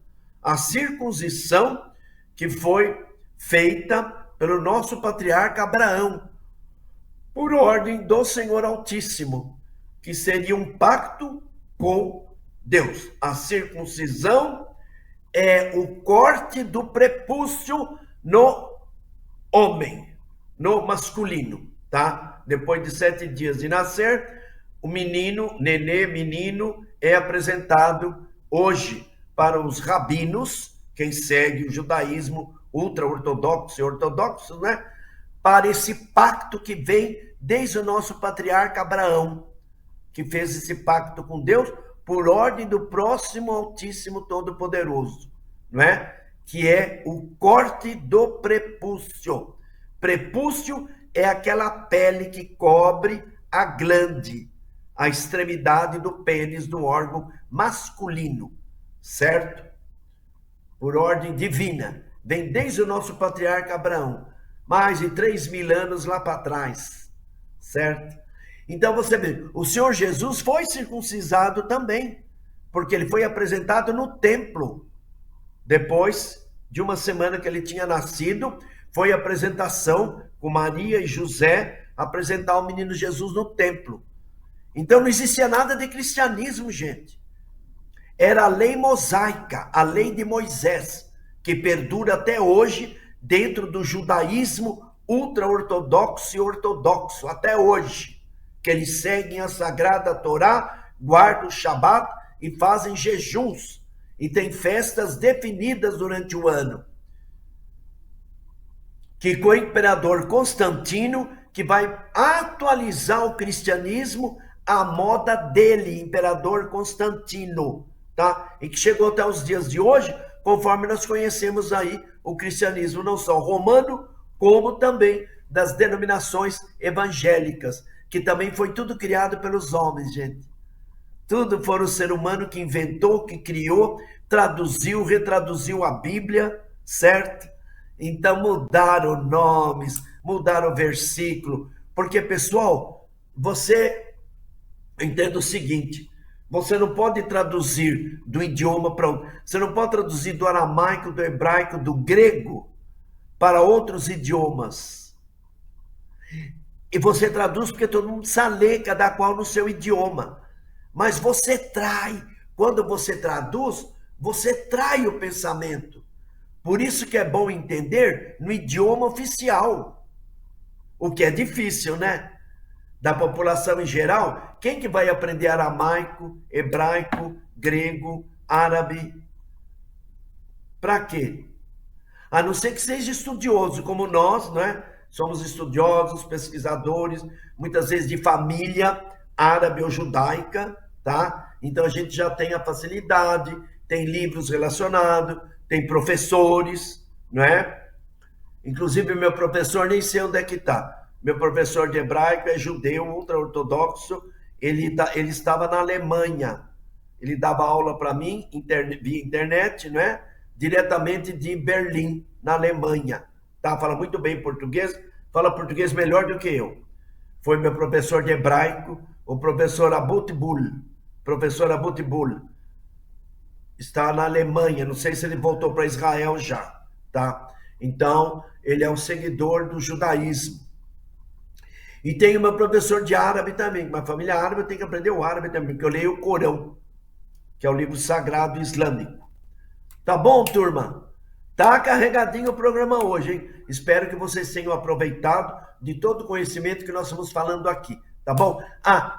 que foi feita pelo nosso patriarca Abraão, por ordem do Senhor Altíssimo, que seria um pacto com Deus. A circuncisão é o corte do prepúcio no homem, no masculino, tá? Depois de 7 dias de nascer, o menino, menino, é apresentado hoje para os rabinos, quem segue o judaísmo ultra-ortodoxo e ortodoxo, né? Para esse pacto que vem desde o nosso patriarca Abraão, que fez esse pacto com Deus por ordem do próximo Altíssimo Todo-Poderoso, não é? Que é o corte do prepúcio. Prepúcio é aquela pele que cobre a glande, a extremidade do pênis do órgão masculino, certo? Por ordem divina. Vem desde o nosso patriarca Abraão, mais de 3.000 anos lá para trás, certo? Então você vê, o Senhor Jesus foi circuncisado também, porque ele foi apresentado no templo. Depois de uma semana que ele tinha nascido, foi a apresentação com Maria e José, apresentar o menino Jesus no templo. Então não existia nada de cristianismo, gente. Era a lei mosaica, a lei de Moisés, que perdura até hoje dentro do judaísmo ultra-ortodoxo e ortodoxo, até hoje, que eles seguem a sagrada Torá, guardam o Shabat e fazem jejuns, e tem festas definidas durante o ano. Que com o imperador Constantino, que vai atualizar o cristianismo à moda dele, imperador Constantino, tá? E que chegou até os dias de hoje, conforme nós conhecemos aí o cristianismo, não só romano, como também das denominações evangélicas, que também foi tudo criado pelos homens, gente. Tudo foi o ser humano que inventou, que criou, traduziu, retraduziu a Bíblia, certo? Então mudaram nomes, mudaram o versículo, porque, pessoal, você entenda o seguinte, você não pode traduzir do idioma para outro, você não pode traduzir do aramaico, do hebraico, do grego para outros idiomas. E você traduz porque todo mundo precisa ler, cada qual no seu idioma. Mas você trai, quando você traduz, você trai o pensamento. Por isso que é bom entender no idioma oficial, o que é difícil, né? Da população em geral, quem que vai aprender aramaico, hebraico, grego, árabe? Para quê? A não ser que seja estudioso, como nós, né? Somos estudiosos, pesquisadores, muitas vezes de família árabe ou judaica, tá? Então a gente já tem a facilidade, tem livros relacionados, tem professores, não é? Inclusive meu professor, nem sei onde é que está. Meu professor de hebraico é judeu, ultra-ortodoxo, ele estava na Alemanha. Ele dava aula para mim via internet, não é? Diretamente de Berlim, na Alemanha. Tá? Fala muito bem português, fala português melhor do que eu. Foi meu professor de hebraico, o professor Abutbul. Professor Abutbul. Está na Alemanha, não sei se ele voltou para Israel já, tá? Então, ele é um seguidor do judaísmo. E tenho meu professor de árabe também. Uma família árabe, eu tenho que aprender o árabe também, porque eu leio o Corão, que é o livro sagrado islâmico. Tá bom, turma? Tá carregadinho o programa hoje, hein? Espero que vocês tenham aproveitado de todo o conhecimento que nós estamos falando aqui, tá bom?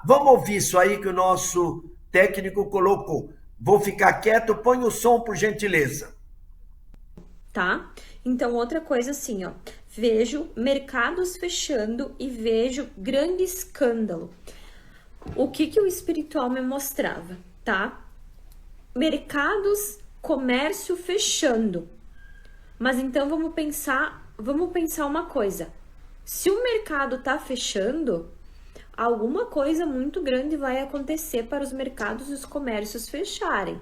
Vamos ouvir isso aí que o nosso técnico colocou. Vou ficar quieto, põe o som, por gentileza. Tá? Então, outra coisa assim, ó. Vejo mercados fechando e vejo grande escândalo. O que o espiritual me mostrava, tá? Mercados, comércio fechando. Mas então vamos pensar uma coisa. Se o mercado tá fechando, alguma coisa muito grande vai acontecer para os mercados e os comércios fecharem.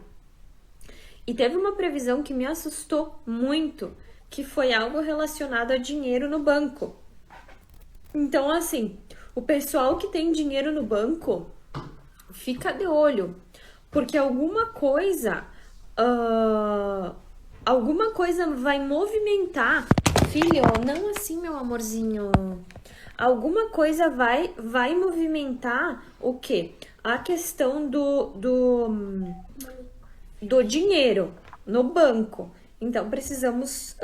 E teve uma previsão que me assustou muito, que foi algo relacionado a dinheiro no banco. Então, assim, o pessoal que tem dinheiro no banco, fica de olho, porque alguma coisa vai movimentar. Filho, não assim, meu amorzinho. Alguma coisa vai movimentar o quê? A questão do dinheiro no banco. Então, precisamos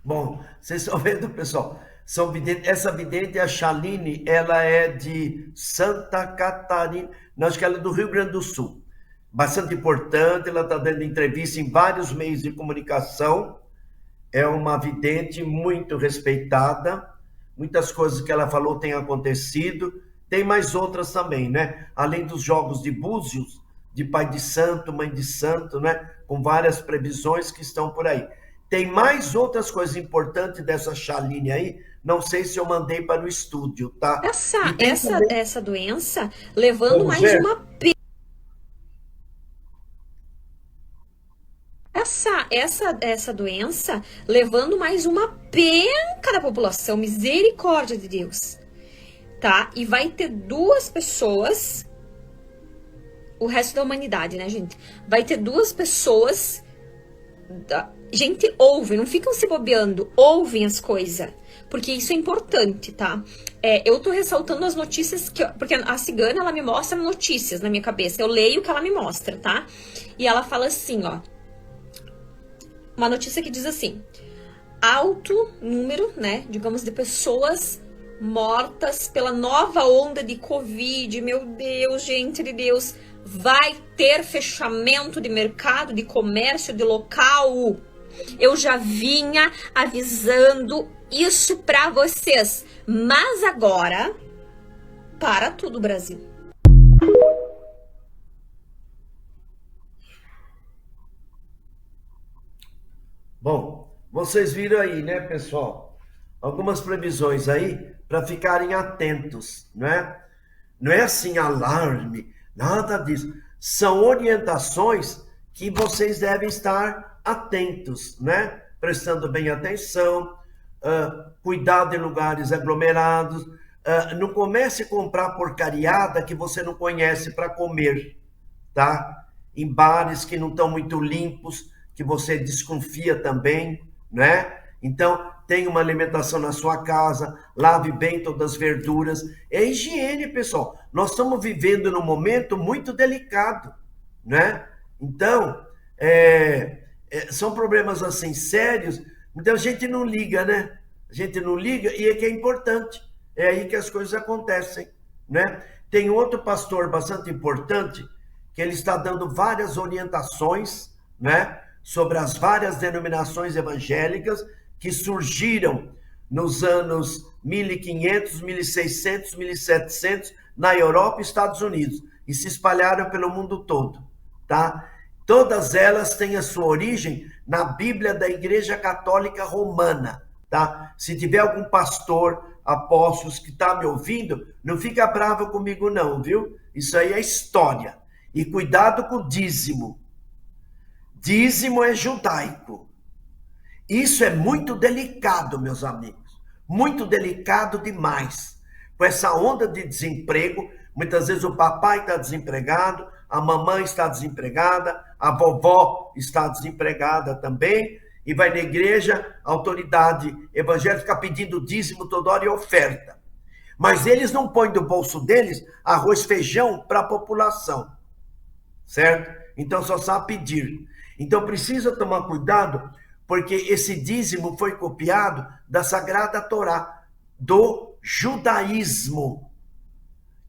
Bom, vocês estão vendo, pessoal? Essa vidente, a Chaline, ela é de Santa Catarina, não, acho que ela é do Rio Grande do Sul. Bastante importante, ela está dando entrevista em vários meios de comunicação. É uma vidente muito respeitada. Muitas coisas que ela falou têm acontecido. Tem mais outras também, né? Além dos jogos de búzios, de pai de santo, mãe de santo, né? Com várias previsões que estão por aí. Tem mais outras coisas importantes dessa Chaline aí, não sei se eu mandei para o estúdio, tá? Essa doença levando mais uma essa doença levando mais uma penca da população, misericórdia de Deus, tá? E vai ter 2 pessoas, o resto da humanidade, né, gente? Vai ter 2 pessoas. Gente, ouvem, não ficam se bobeando, ouvem as coisas, porque isso é importante, tá? Eu tô ressaltando as notícias, porque a cigana, ela me mostra notícias na minha cabeça, eu leio o que ela me mostra, tá? E ela fala assim, ó, uma notícia que diz assim, alto número, né, digamos, de pessoas mortas pela nova onda de Covid, meu Deus, gente de Deus, vai ter fechamento de mercado, de comércio, de local. Eu já vinha avisando isso pra vocês, mas agora, para tudo, Brasil. Bom, vocês viram aí, né, pessoal? Algumas previsões aí para ficarem atentos, né? Não é assim alarme, nada disso. São orientações que vocês devem estar atentos, né? Prestando bem atenção, cuidado em lugares aglomerados. Não comece a comprar porcariada que você não conhece para comer, tá? Em bares que não estão muito limpos, que você desconfia também, né? Então, tenha uma alimentação na sua casa, lave bem todas as verduras. É higiene, pessoal. Nós estamos vivendo num momento muito delicado, né? Então, são problemas assim sérios, então a gente não liga, né? A gente não liga e é que é importante. É aí que as coisas acontecem, né? Tem outro pastor bastante importante que ele está dando várias orientações, né, sobre as várias denominações evangélicas que surgiram nos anos 1500, 1600, 1700 na Europa e Estados Unidos e se espalharam pelo mundo todo, tá? Todas elas têm a sua origem na Bíblia da Igreja Católica Romana, tá? Se tiver algum pastor, apóstolos que está me ouvindo, não fica bravo comigo não, viu? Isso aí é história. E cuidado com o dízimo. Dízimo é judaico. Isso é muito delicado, meus amigos. Muito delicado demais. Com essa onda de desemprego, muitas vezes o papai está desempregado, a mamãe está desempregada, a vovó está desempregada também, e vai na igreja, a autoridade evangélica fica pedindo dízimo toda hora e oferta. Mas eles não põem do bolso deles arroz, feijão para a população, certo? Então só sabe pedir. Então precisa tomar cuidado, porque esse dízimo foi copiado da Sagrada Torá, do judaísmo,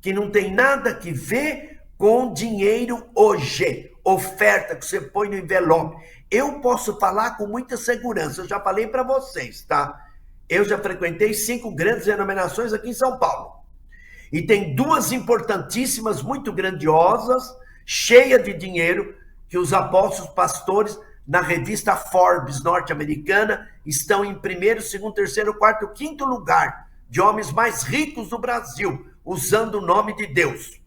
que não tem nada que ver com dinheiro hoje, oferta que você põe no envelope. Eu posso falar com muita segurança, eu já falei para vocês, tá? Eu já frequentei 5 grandes denominações aqui em São Paulo. E tem 2 importantíssimas, muito grandiosas, cheias de dinheiro, que os apóstolos pastores, na revista Forbes norte-americana, estão em 1º, 2º, 3º, 4º, 5º lugar de homens mais ricos do Brasil, usando o nome de Deus.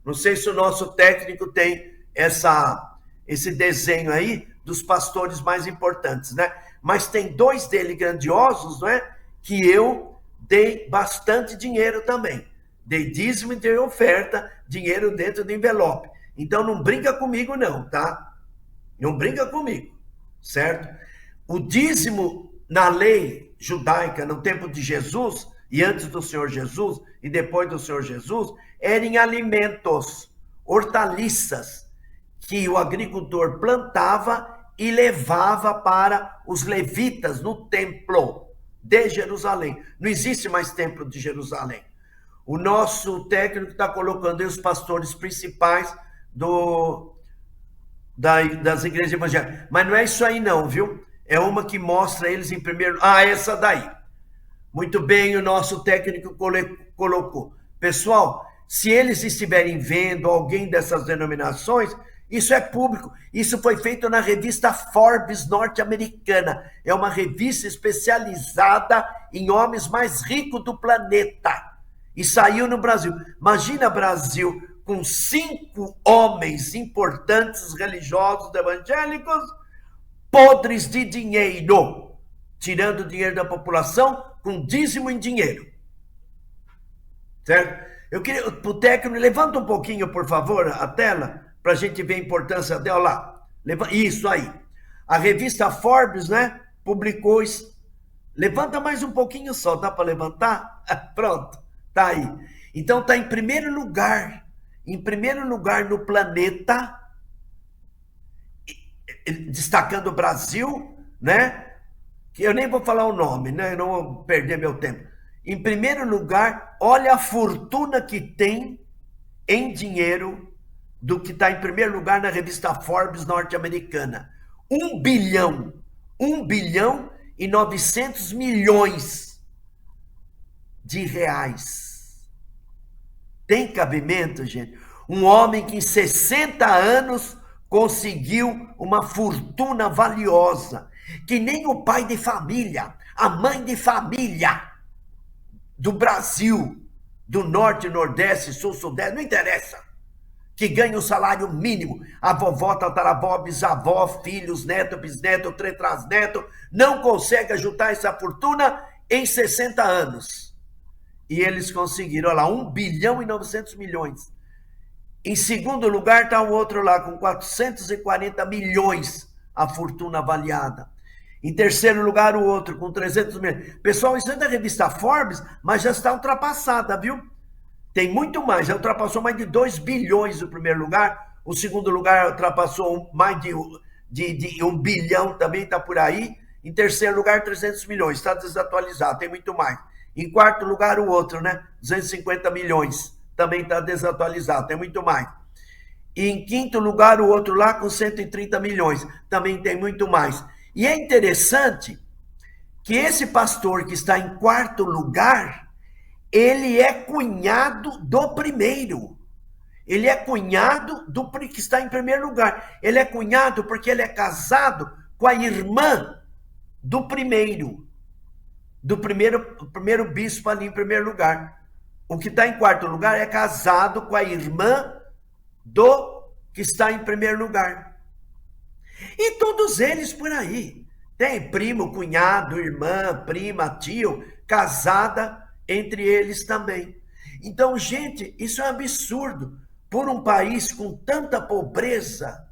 Não sei se o nosso técnico tem esse desenho aí dos pastores mais importantes, né? Mas tem 2 dele grandiosos, não é? Que eu dei bastante dinheiro também. Dei dízimo e dei oferta, dinheiro dentro do envelope. Então não brinca comigo não, tá? Não brinca comigo, certo? O dízimo na lei judaica, no tempo de Jesus, e antes do Senhor Jesus, e depois do Senhor Jesus, era em alimentos, hortaliças, que o agricultor plantava e levava para os levitas no templo de Jerusalém. Não existe mais templo de Jerusalém. O nosso técnico está colocando aí os pastores principais das igrejas evangélicas. Mas não é isso aí não, viu? É uma que mostra eles em primeiro... essa daí. Muito bem, o nosso técnico colocou. Pessoal, se eles estiverem vendo alguém dessas denominações, isso é público. Isso foi feito na revista Forbes norte-americana. É uma revista especializada em homens mais ricos do planeta. E saiu no Brasil. Imagina Brasil com 5 homens importantes religiosos evangélicos podres de dinheiro, tirando o dinheiro da população com dízimo em dinheiro. Certo? Eu queria, o técnico, levanta um pouquinho, por favor, a tela, para a gente ver a importância dela lá. Isso aí. A revista Forbes, né, publicou isso. Levanta mais um pouquinho só, dá para levantar? Pronto, tá aí. Então tá em primeiro lugar no planeta, destacando o Brasil, né? Que eu nem vou falar o nome, né? Eu não vou perder meu tempo. Em primeiro lugar, olha a fortuna que tem em dinheiro do que está em primeiro lugar na revista Forbes norte-americana. 1 bilhão e 900 milhões de reais. Tem cabimento, gente? Um homem que em 60 anos conseguiu uma fortuna valiosa, que nem o pai de família, a mãe de família do Brasil, do norte, nordeste, sul, sudeste, não interessa, que ganha o salário mínimo, a vovó, tataravó, bisavó, filhos, neto, bisneto, tetrasneto, não consegue ajuntar essa fortuna em 60 anos. E eles conseguiram, olha lá, 1 bilhão e 900 milhões. Em segundo lugar está o outro lá, com 440 milhões a fortuna avaliada. Em terceiro lugar, o outro, com 300 milhões. Pessoal, isso é da revista Forbes, mas já está ultrapassada, viu? Tem muito mais, já ultrapassou mais de 2 bilhões o primeiro lugar. O segundo lugar ultrapassou mais de 1 bilhão, também está por aí. Em terceiro lugar, 300 milhões, está desatualizado, tem muito mais. Em quarto lugar, o outro, né? 250 milhões, também está desatualizado, tem muito mais. E em quinto lugar, o outro lá com 130 milhões, também tem muito mais. E é interessante que esse pastor que está em quarto lugar, ele é cunhado do primeiro. Ele é cunhado do que está em primeiro lugar. Ele é cunhado porque ele é casado com a irmã do primeiro bispo ali em primeiro lugar. O que está em quarto lugar é casado com a irmã do que está em primeiro lugar. E todos eles por aí. Tem primo, cunhado, irmã, prima, tio, casada entre eles também. Então, gente, isso é um absurdo. Por um país com tanta pobreza,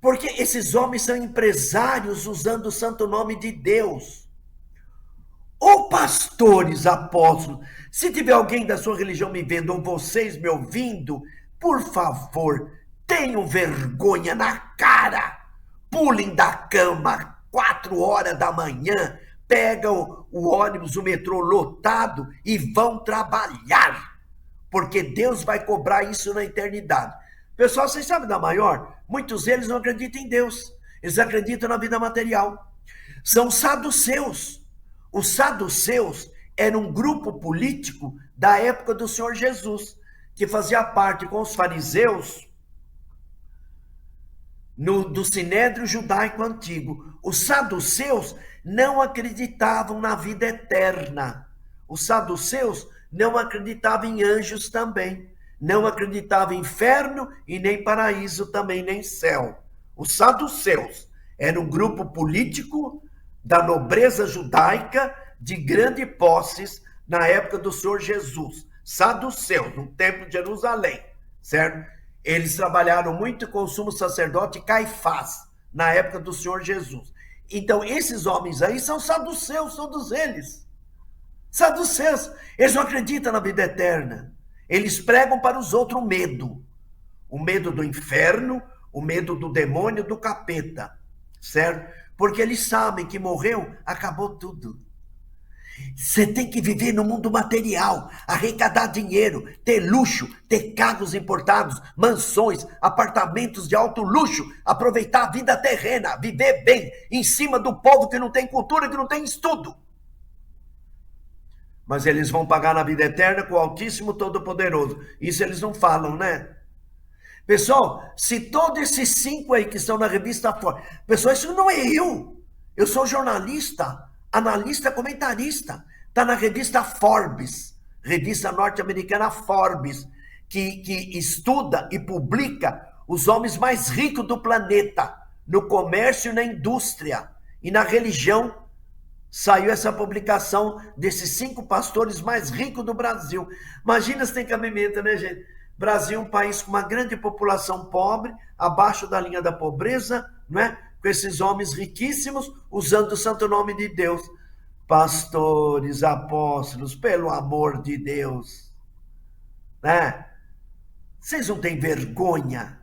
Porque esses homens são empresários usando o santo nome de Deus. Ou pastores, apóstolos, se tiver alguém da sua religião me vendo, ou vocês me ouvindo, por favor, tenham vergonha na cara. Pulem da cama 4 horas da manhã, pegam o ônibus, o metrô lotado e vão trabalhar. Porque Deus vai cobrar isso na eternidade. Pessoal, vocês sabem da maior? Muitos deles não acreditam em Deus. Eles acreditam na vida material. São saduceus. Os saduceus eram um grupo político da época do Senhor Jesus, que fazia parte com os fariseus do Sinédrio Judaico Antigo. Os saduceus não acreditavam na vida eterna. Os saduceus não acreditavam em anjos também. Não acreditavam em inferno e nem paraíso também, nem céu. Os saduceus eram um grupo político da nobreza judaica de grande posses na época do Senhor Jesus. Saduceus, no templo de Jerusalém, certo? Eles trabalharam muito com o sumo sacerdote Caifás, na época do Senhor Jesus. Então, esses homens aí são saduceus, todos eles. Saduceus, eles não acreditam na vida eterna. Eles pregam para os outros o medo. O medo do inferno, o medo do demônio, do capeta, certo? Porque eles sabem que morreu, acabou tudo. Você tem que viver no mundo material, arrecadar dinheiro, ter luxo, ter carros importados, mansões, apartamentos de alto luxo, aproveitar a vida terrena, viver bem, em cima do povo que não tem cultura, que não tem estudo. Mas eles vão pagar na vida eterna com o Altíssimo Todo-Poderoso. Isso eles não falam, né? Pessoal, se todos esses 5 aí que estão na revista Forbes... Pessoal, isso não é eu. Eu sou jornalista, analista, comentarista. Está na revista Forbes, revista norte-americana Forbes, que estuda e publica os homens mais ricos do planeta, no comércio e na indústria e na religião. Saiu essa publicação desses 5 pastores mais ricos do Brasil. Imagina se tem cabimento, né, gente? Brasil é um país com uma grande população pobre, abaixo da linha da pobreza, não é? Com esses homens riquíssimos, usando o santo nome de Deus. Pastores, apóstolos, pelo amor de Deus. Né? Vocês não têm vergonha?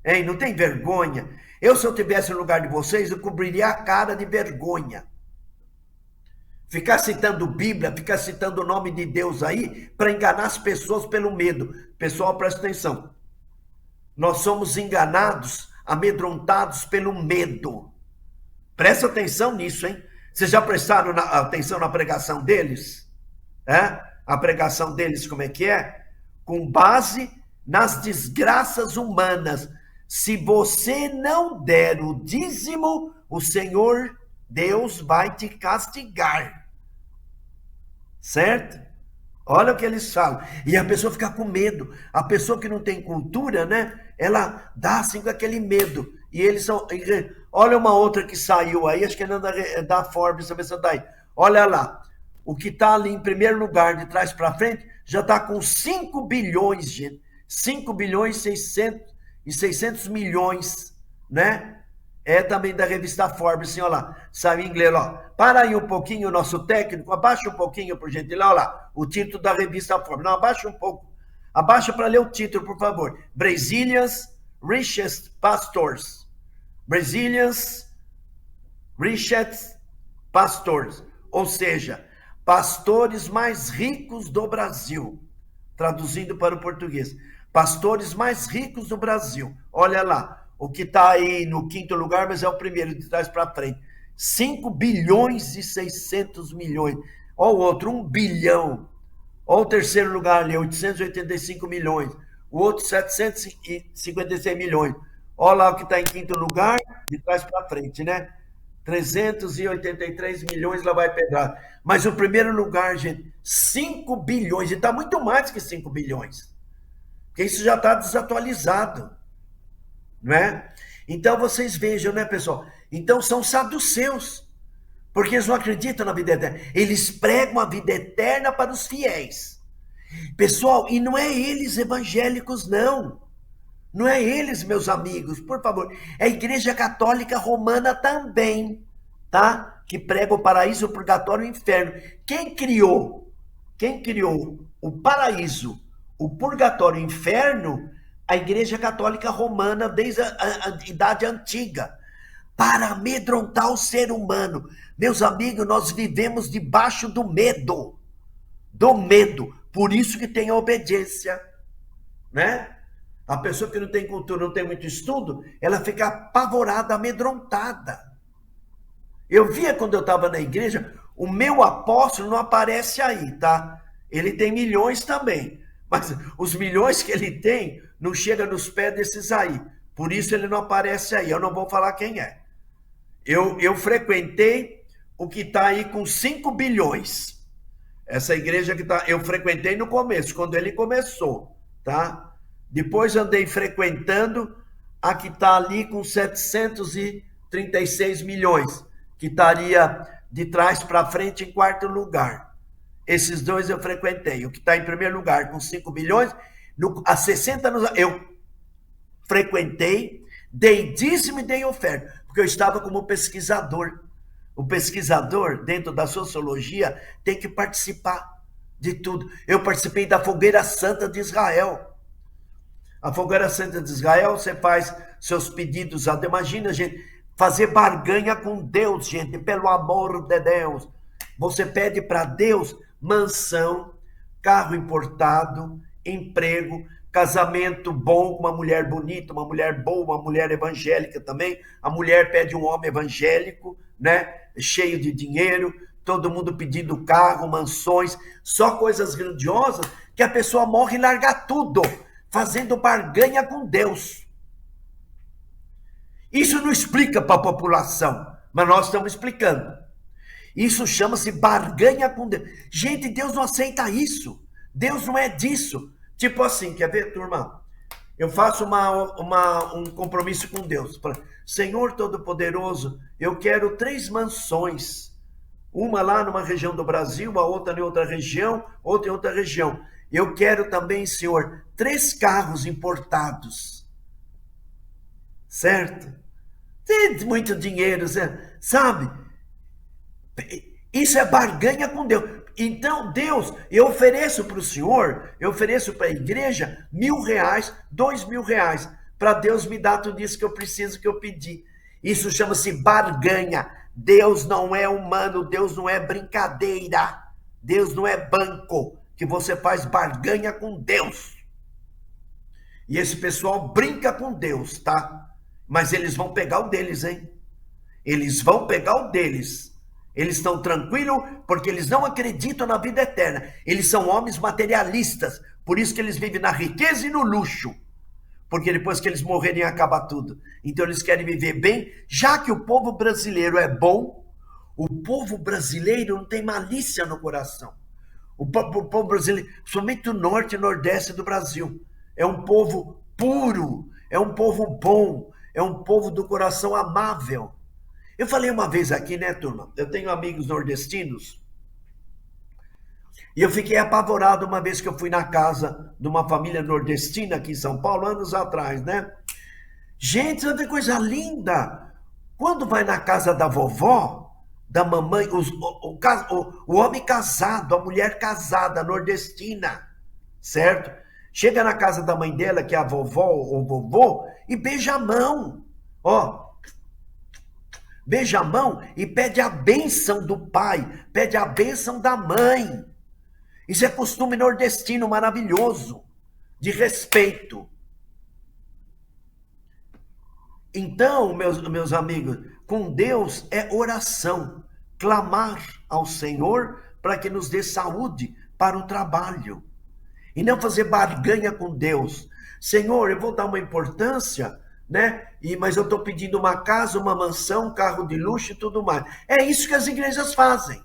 Hein? Não tem vergonha? Se eu tivesse no lugar de vocês, eu cobriria a cara de vergonha. Ficar citando Bíblia, ficar citando o nome de Deus aí, para enganar as pessoas pelo medo. Pessoal, presta atenção. Nós somos enganados, amedrontados pelo medo. Presta atenção nisso, hein? Vocês já prestaram atenção na pregação deles? A pregação deles, como é que é? Com base nas desgraças humanas. Se você não der o dízimo, o Senhor Deus vai te castigar. Certo? Olha o que eles falam. E a pessoa fica com medo. A pessoa que não tem cultura, né? Ela dá assim com aquele medo. E eles são... Olha uma outra que saiu aí, acho que é da Forbes, essa daí. Olha lá. O que está ali em primeiro lugar, de trás para frente, já está com 5 bilhões, gente. 5 bilhões e 600 milhões, né? É também da revista Forbes, assim, olha lá, saiu em inglês, ó. Para aí um pouquinho o nosso técnico, abaixa um pouquinho, por gentileza, olha lá, o título da revista Forbes. Não, abaixa um pouco. Abaixa para ler o título, por favor. Brazilia's Richest Pastors. Brazilia's Richest Pastors. Ou seja, pastores mais ricos do Brasil. Traduzindo para o português. Pastores mais ricos do Brasil. Olha lá. O que está aí no 5º lugar, mas é o primeiro, de trás para frente. 5 bilhões e 600 milhões. Olha o outro, 1 bilhão. Olha o terceiro lugar ali, 885 milhões. O outro, 756 milhões. Olha lá o que está em 5º lugar, de trás para frente, né? 383 milhões lá vai pegar. Mas o primeiro lugar, gente, 5 bilhões. E está muito mais que 5 bilhões. Porque isso já está desatualizado. Não é? Então vocês vejam, né, pessoal? Então são saduceus, porque eles não acreditam na vida eterna. Eles pregam a vida eterna para os fiéis. Pessoal, e não é eles evangélicos, não. Não é eles, meus amigos, por favor. É a Igreja Católica Romana também, tá? Que prega o paraíso, o purgatório e o inferno. Quem criou o paraíso, o purgatório e o inferno? A Igreja Católica Romana, desde a Idade Antiga, para amedrontar o ser humano. Meus amigos, nós vivemos debaixo do medo. Por isso que tem a obediência, né? A pessoa que não tem cultura, não tem muito estudo, ela fica apavorada, amedrontada. Eu via quando eu estava na igreja, o meu apóstolo não aparece aí, tá? Ele tem milhões também, mas os milhões que ele tem não chega nos pés desses aí. Por isso ele não aparece aí, eu não vou falar quem é. Eu frequentei o que está aí com 5 bilhões. Essa igreja que eu frequentei no começo, quando ele começou, tá? Depois andei frequentando a que está ali com 736 milhões, que estaria de trás para frente em quarto lugar. Esses dois eu frequentei. O que está em primeiro lugar com 5 bilhões, há 60 anos eu frequentei, dei dízimo e dei oferta, porque eu estava como pesquisador. O pesquisador, dentro da sociologia, tem que participar de tudo. Eu participei da Fogueira Santa de Israel. A Fogueira Santa de Israel, você faz seus pedidos a Deus. Imagina, gente, fazer barganha com Deus, gente, pelo amor de Deus. Você pede para Deus mansão, carro importado, emprego, casamento bom, uma mulher bonita, uma mulher boa, uma mulher evangélica também. A mulher pede um homem evangélico, né? Cheio de dinheiro, todo mundo pedindo carro, mansões, só coisas grandiosas que a pessoa morre e larga tudo, fazendo barganha com Deus. Isso não explica para a população, mas nós estamos explicando. Isso chama-se barganha com Deus. Gente, Deus não aceita isso. Deus não é disso. Tipo assim, quer ver, turma? Eu faço um compromisso com Deus. Senhor Todo-Poderoso, eu quero 3 mansões. Uma lá numa região do Brasil, a outra em outra região, outra em outra região. Eu quero também, Senhor, 3 carros importados. Certo? Tem muito dinheiro, sabe? Isso é barganha com Deus. Então, Deus, eu ofereço para o Senhor, eu ofereço para a igreja R$1.000, R$2.000, para Deus me dar tudo isso que eu preciso, que eu pedi. Isso chama-se barganha. Deus não é humano, Deus não é brincadeira, Deus não é banco, que você faz barganha com Deus. E esse pessoal brinca com Deus, tá? Mas eles vão pegar o deles, hein? Eles vão pegar o deles. Eles estão tranquilos porque eles não acreditam na vida eterna. Eles são homens materialistas. Por isso que eles vivem na riqueza e no luxo. Porque depois que eles morrerem acaba tudo. Então eles querem viver bem. Já que o povo brasileiro é bom, o povo brasileiro não tem malícia no coração. O povo brasileiro, somente o norte e nordeste do Brasil, é um povo puro, é um povo bom, é um povo do coração amável. Eu falei uma vez aqui, né, turma? Eu tenho amigos nordestinos e eu fiquei apavorado uma vez que eu fui na casa de uma família nordestina aqui em São Paulo, anos atrás, né? Gente, olha que coisa linda! Quando vai na casa da vovó, da mamãe, o homem casado, a mulher casada, nordestina, certo? Chega na casa da mãe dela, que é a vovó ou vovô, e beija a mão, ó. Beija a mão e pede a bênção do pai, pede a bênção da mãe. Isso é costume nordestino maravilhoso, de respeito. Então, meus amigos, com Deus é oração, clamar ao Senhor para que nos dê saúde para o trabalho. E não fazer barganha com Deus. Senhor, eu vou dar uma importância, né? Mas eu estou pedindo uma casa, uma mansão, um carro de luxo e tudo mais. É isso que as igrejas fazem.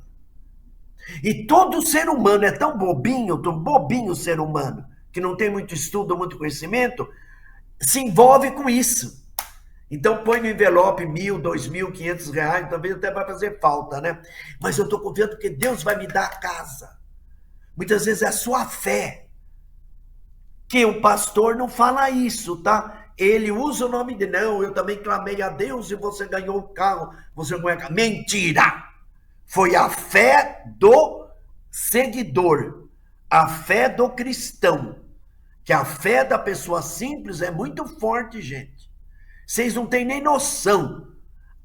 E todo ser humano é tão bobinho o ser humano, que não tem muito estudo, muito conhecimento, se envolve com isso. Então põe no envelope R$1.000, R$2.000, R$500, talvez até vai fazer falta, né? Mas eu estou confiando que Deus vai me dar a casa. Muitas vezes é a sua fé. que o pastor não fala isso, tá? Ele usa o nome de, não, eu também clamei a Deus e você ganhou o carro, você ganhou a carro. Mentira! Foi a fé do seguidor, a fé do cristão, que a fé da pessoa simples é muito forte, gente. Vocês não têm nem noção.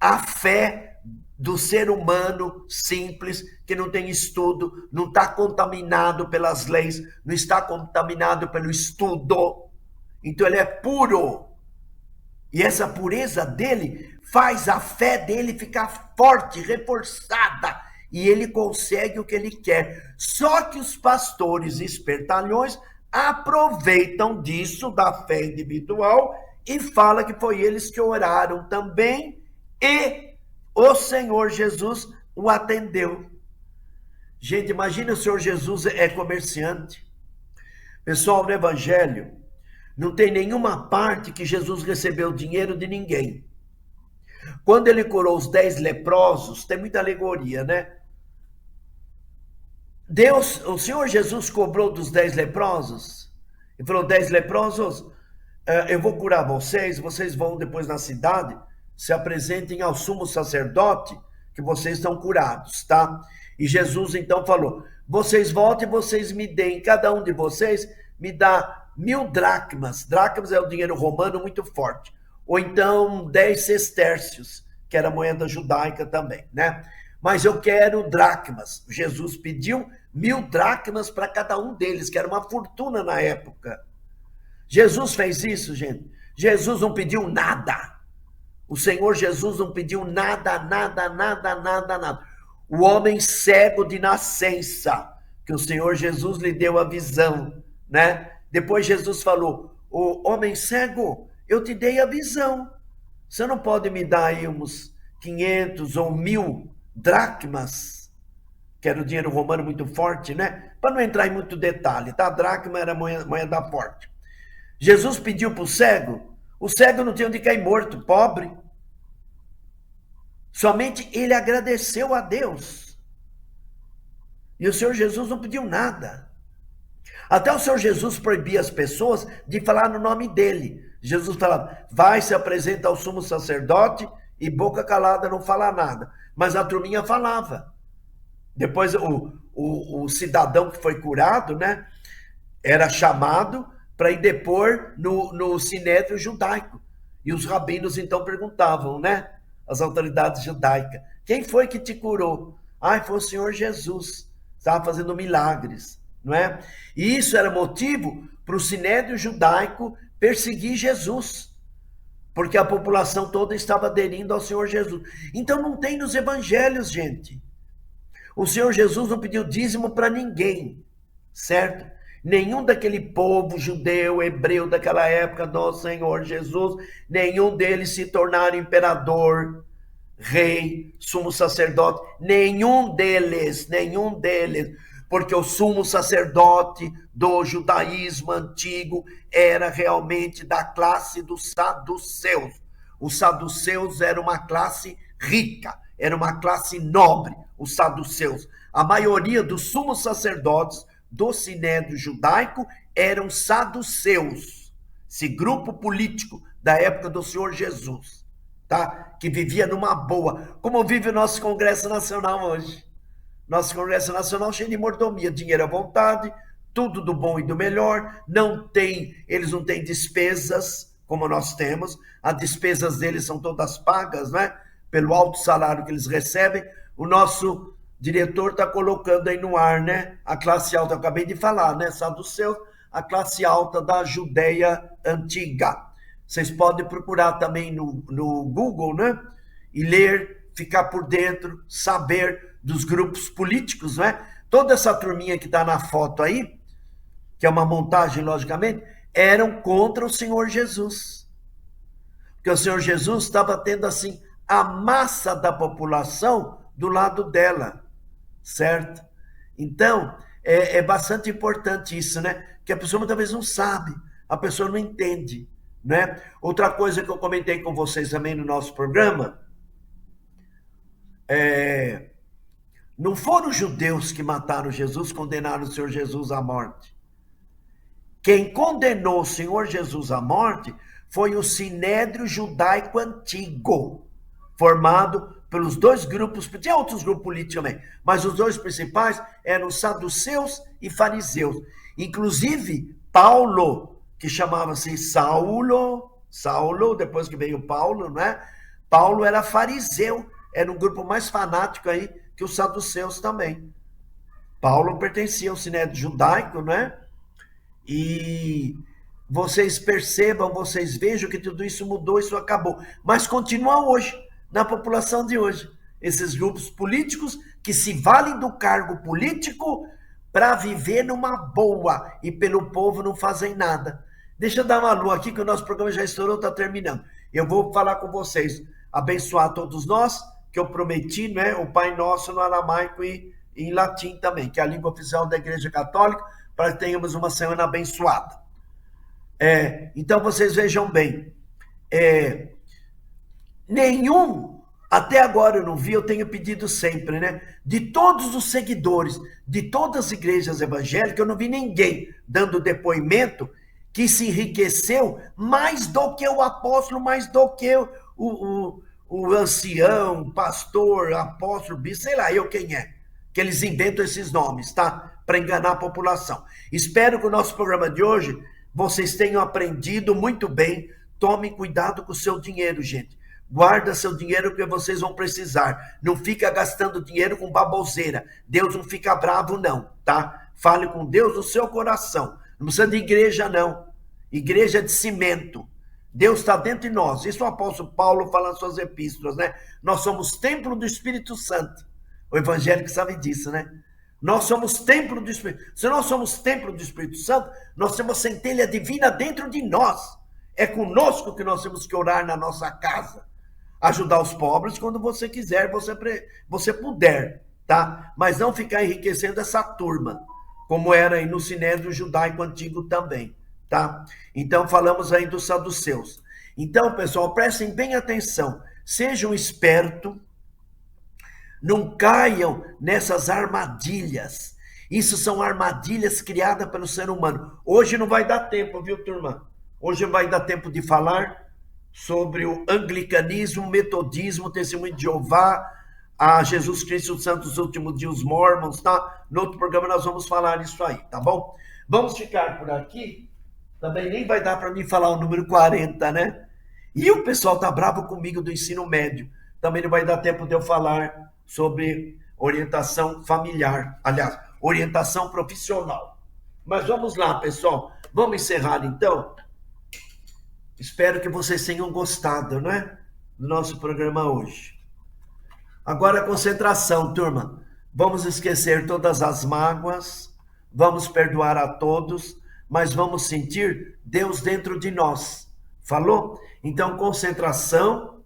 A fé do ser humano simples, que não tem estudo, não está contaminado pelas leis, não está contaminado pelo estudo. Então ele é puro. E essa pureza dele faz a fé dele ficar forte, reforçada. E ele consegue o que ele quer. Só que os pastores espertalhões aproveitam disso, da fé individual, e fala que foi eles que oraram também, e o Senhor Jesus o atendeu. Gente, imagina, o Senhor Jesus é comerciante. Pessoal, no Evangelho, não tem nenhuma parte que Jesus recebeu dinheiro de ninguém. Quando ele curou os 10 leprosos, tem muita alegoria, né? O Senhor Jesus cobrou dos 10 leprosos, e falou, 10 leprosos, eu vou curar vocês, vocês vão depois na cidade, se apresentem ao sumo sacerdote, que vocês estão curados, tá? E Jesus então falou, vocês voltem e vocês me deem, cada um de vocês me dá 1000 dracmas, dracmas é o dinheiro romano muito forte, ou então 10 sestércios, que era a moeda judaica também, né? Mas eu quero dracmas. Jesus pediu 1000 dracmas para cada um deles, que era uma fortuna na época. Jesus fez isso, gente. Jesus não pediu nada. O Senhor Jesus não pediu nada, nada, nada, nada, nada. O homem cego de nascença, que o Senhor Jesus lhe deu a visão, né? Depois Jesus falou, o homem cego, eu te dei a visão. Você não pode me dar aí uns 500 ou 1000 dracmas, que era o dinheiro romano muito forte, né? Para não entrar em muito detalhe, tá? Dracma era moeda forte. Jesus pediu para o cego não tinha onde cair morto, pobre. Somente ele agradeceu a Deus. E o Senhor Jesus não pediu nada. Até o Senhor Jesus proibia as pessoas de falar no nome dele. Jesus falava, vai, se apresenta ao sumo sacerdote e boca calada não fala nada. Mas a turminha falava. Depois o cidadão que foi curado, né, era chamado para ir depor no sinédrio judaico. E os rabinos então perguntavam, né, as autoridades judaicas, quem foi que te curou? Foi o Senhor Jesus, estava fazendo milagres, não é? E isso era motivo para o sinédrio judaico perseguir Jesus, porque a população toda estava aderindo ao Senhor Jesus. Então não tem nos evangelhos, gente. O Senhor Jesus não pediu dízimo para ninguém, certo? Nenhum daquele povo judeu, hebreu daquela época do Senhor Jesus, nenhum deles se tornaram imperador, rei, sumo sacerdote, nenhum deles, porque o sumo sacerdote do judaísmo antigo era realmente da classe dos saduceus. Os saduceus eram uma classe rica, era uma classe nobre, os saduceus. A maioria dos sumos sacerdotes do sinédrio judaico eram saduceus, esse grupo político da época do Senhor Jesus, tá? Que vivia numa boa, como vive o nosso Congresso Nacional hoje. Nosso Congresso Nacional cheio de mordomia, dinheiro à vontade, tudo do bom e do melhor, eles não têm despesas como nós temos, as despesas deles são todas pagas, né? Pelo alto salário que eles recebem. O nosso diretor está colocando aí no ar, né? A classe alta, eu acabei de falar, né? Saduceus, a classe alta da Judeia antiga. Vocês podem procurar também no Google, né? E ler, ficar por dentro, saber dos grupos políticos, né? Toda essa turminha que está na foto aí, que é uma montagem, logicamente, eram contra o Senhor Jesus. Porque o Senhor Jesus estava tendo, assim, a massa da população do lado dela. Certo? Então, é bastante importante isso, né? Que a pessoa muitas vezes não sabe, a pessoa não entende, né? Outra coisa que eu comentei com vocês também no nosso programa, não foram os judeus que mataram Jesus, condenaram o Senhor Jesus à morte. Quem condenou o Senhor Jesus à morte foi o Sinédrio Judaico Antigo, formado pelos dois grupos, tinha outros grupos políticos também, mas os dois principais eram os saduceus e fariseus. Inclusive, Paulo, que chamava-se Saulo, depois que veio Paulo, né? Paulo era fariseu, era um grupo mais fanático aí que os saduceus também. Paulo pertencia ao Sinédrio Judaico, né? E vocês percebam, vocês vejam que tudo isso mudou, isso acabou. Mas continua hoje, na população de hoje. Esses grupos políticos que se valem do cargo político para viver numa boa e pelo povo não fazem nada. Deixa eu dar uma lua aqui que o nosso programa já estourou, está terminando. Eu vou falar com vocês, abençoar todos nós, que eu prometi, né? O Pai Nosso no aramaico e em latim também, que é a língua oficial da Igreja Católica, para que tenhamos uma semana abençoada. Então vocês vejam bem, até agora eu não vi, eu tenho pedido sempre, né? De todos os seguidores, de todas as igrejas evangélicas, eu não vi ninguém dando depoimento que se enriqueceu mais do que o apóstolo, mais do que o ancião, pastor, apóstolo, bispo, sei lá eu quem é, que eles inventam esses nomes, tá? Para enganar a população. Espero que o nosso programa de hoje vocês tenham aprendido muito bem. Tomem cuidado com o seu dinheiro, gente. Guarda seu dinheiro porque vocês vão precisar. Não fica gastando dinheiro com baboseira. Deus não fica bravo, não, tá? Fale com Deus no seu coração. Não precisa de igreja, não. Igreja de cimento. Deus está dentro de nós. Isso o apóstolo Paulo fala nas suas epístolas, né? Nós somos templo do Espírito Santo. O evangélico sabe disso, né? Nós somos templo do Espírito. Se nós somos templo do Espírito Santo, nós temos centelha divina dentro de nós. É conosco que nós temos que orar na nossa casa. Ajudar os pobres quando você quiser, você puder, tá? Mas não ficar enriquecendo essa turma, como era aí no Sinédrio Judaico Antigo também, tá? Então falamos aí dos saduceus. Então, pessoal, prestem bem atenção. Sejam espertos. Não caiam nessas armadilhas. Isso são armadilhas criadas pelo ser humano. Hoje não vai dar tempo, viu, turma? Hoje não vai dar tempo de falar sobre o anglicanismo, o metodismo, o testemunho de Jeová, a Jesus Cristo dos Santos Últimos Dias, os Mormons, tá? No outro programa nós vamos falar isso aí, tá bom? Vamos ficar por aqui. Também nem vai dar para mim falar o número 40, né? E o pessoal tá bravo comigo do ensino médio. Também não vai dar tempo de eu falar sobre orientação familiar, aliás, orientação profissional. Mas vamos lá, pessoal. Vamos encerrar, então? Espero que vocês tenham gostado, né? Do nosso programa hoje. Agora, concentração, turma. Vamos esquecer todas as mágoas, vamos perdoar a todos, mas vamos sentir Deus dentro de nós. Falou? Então, concentração.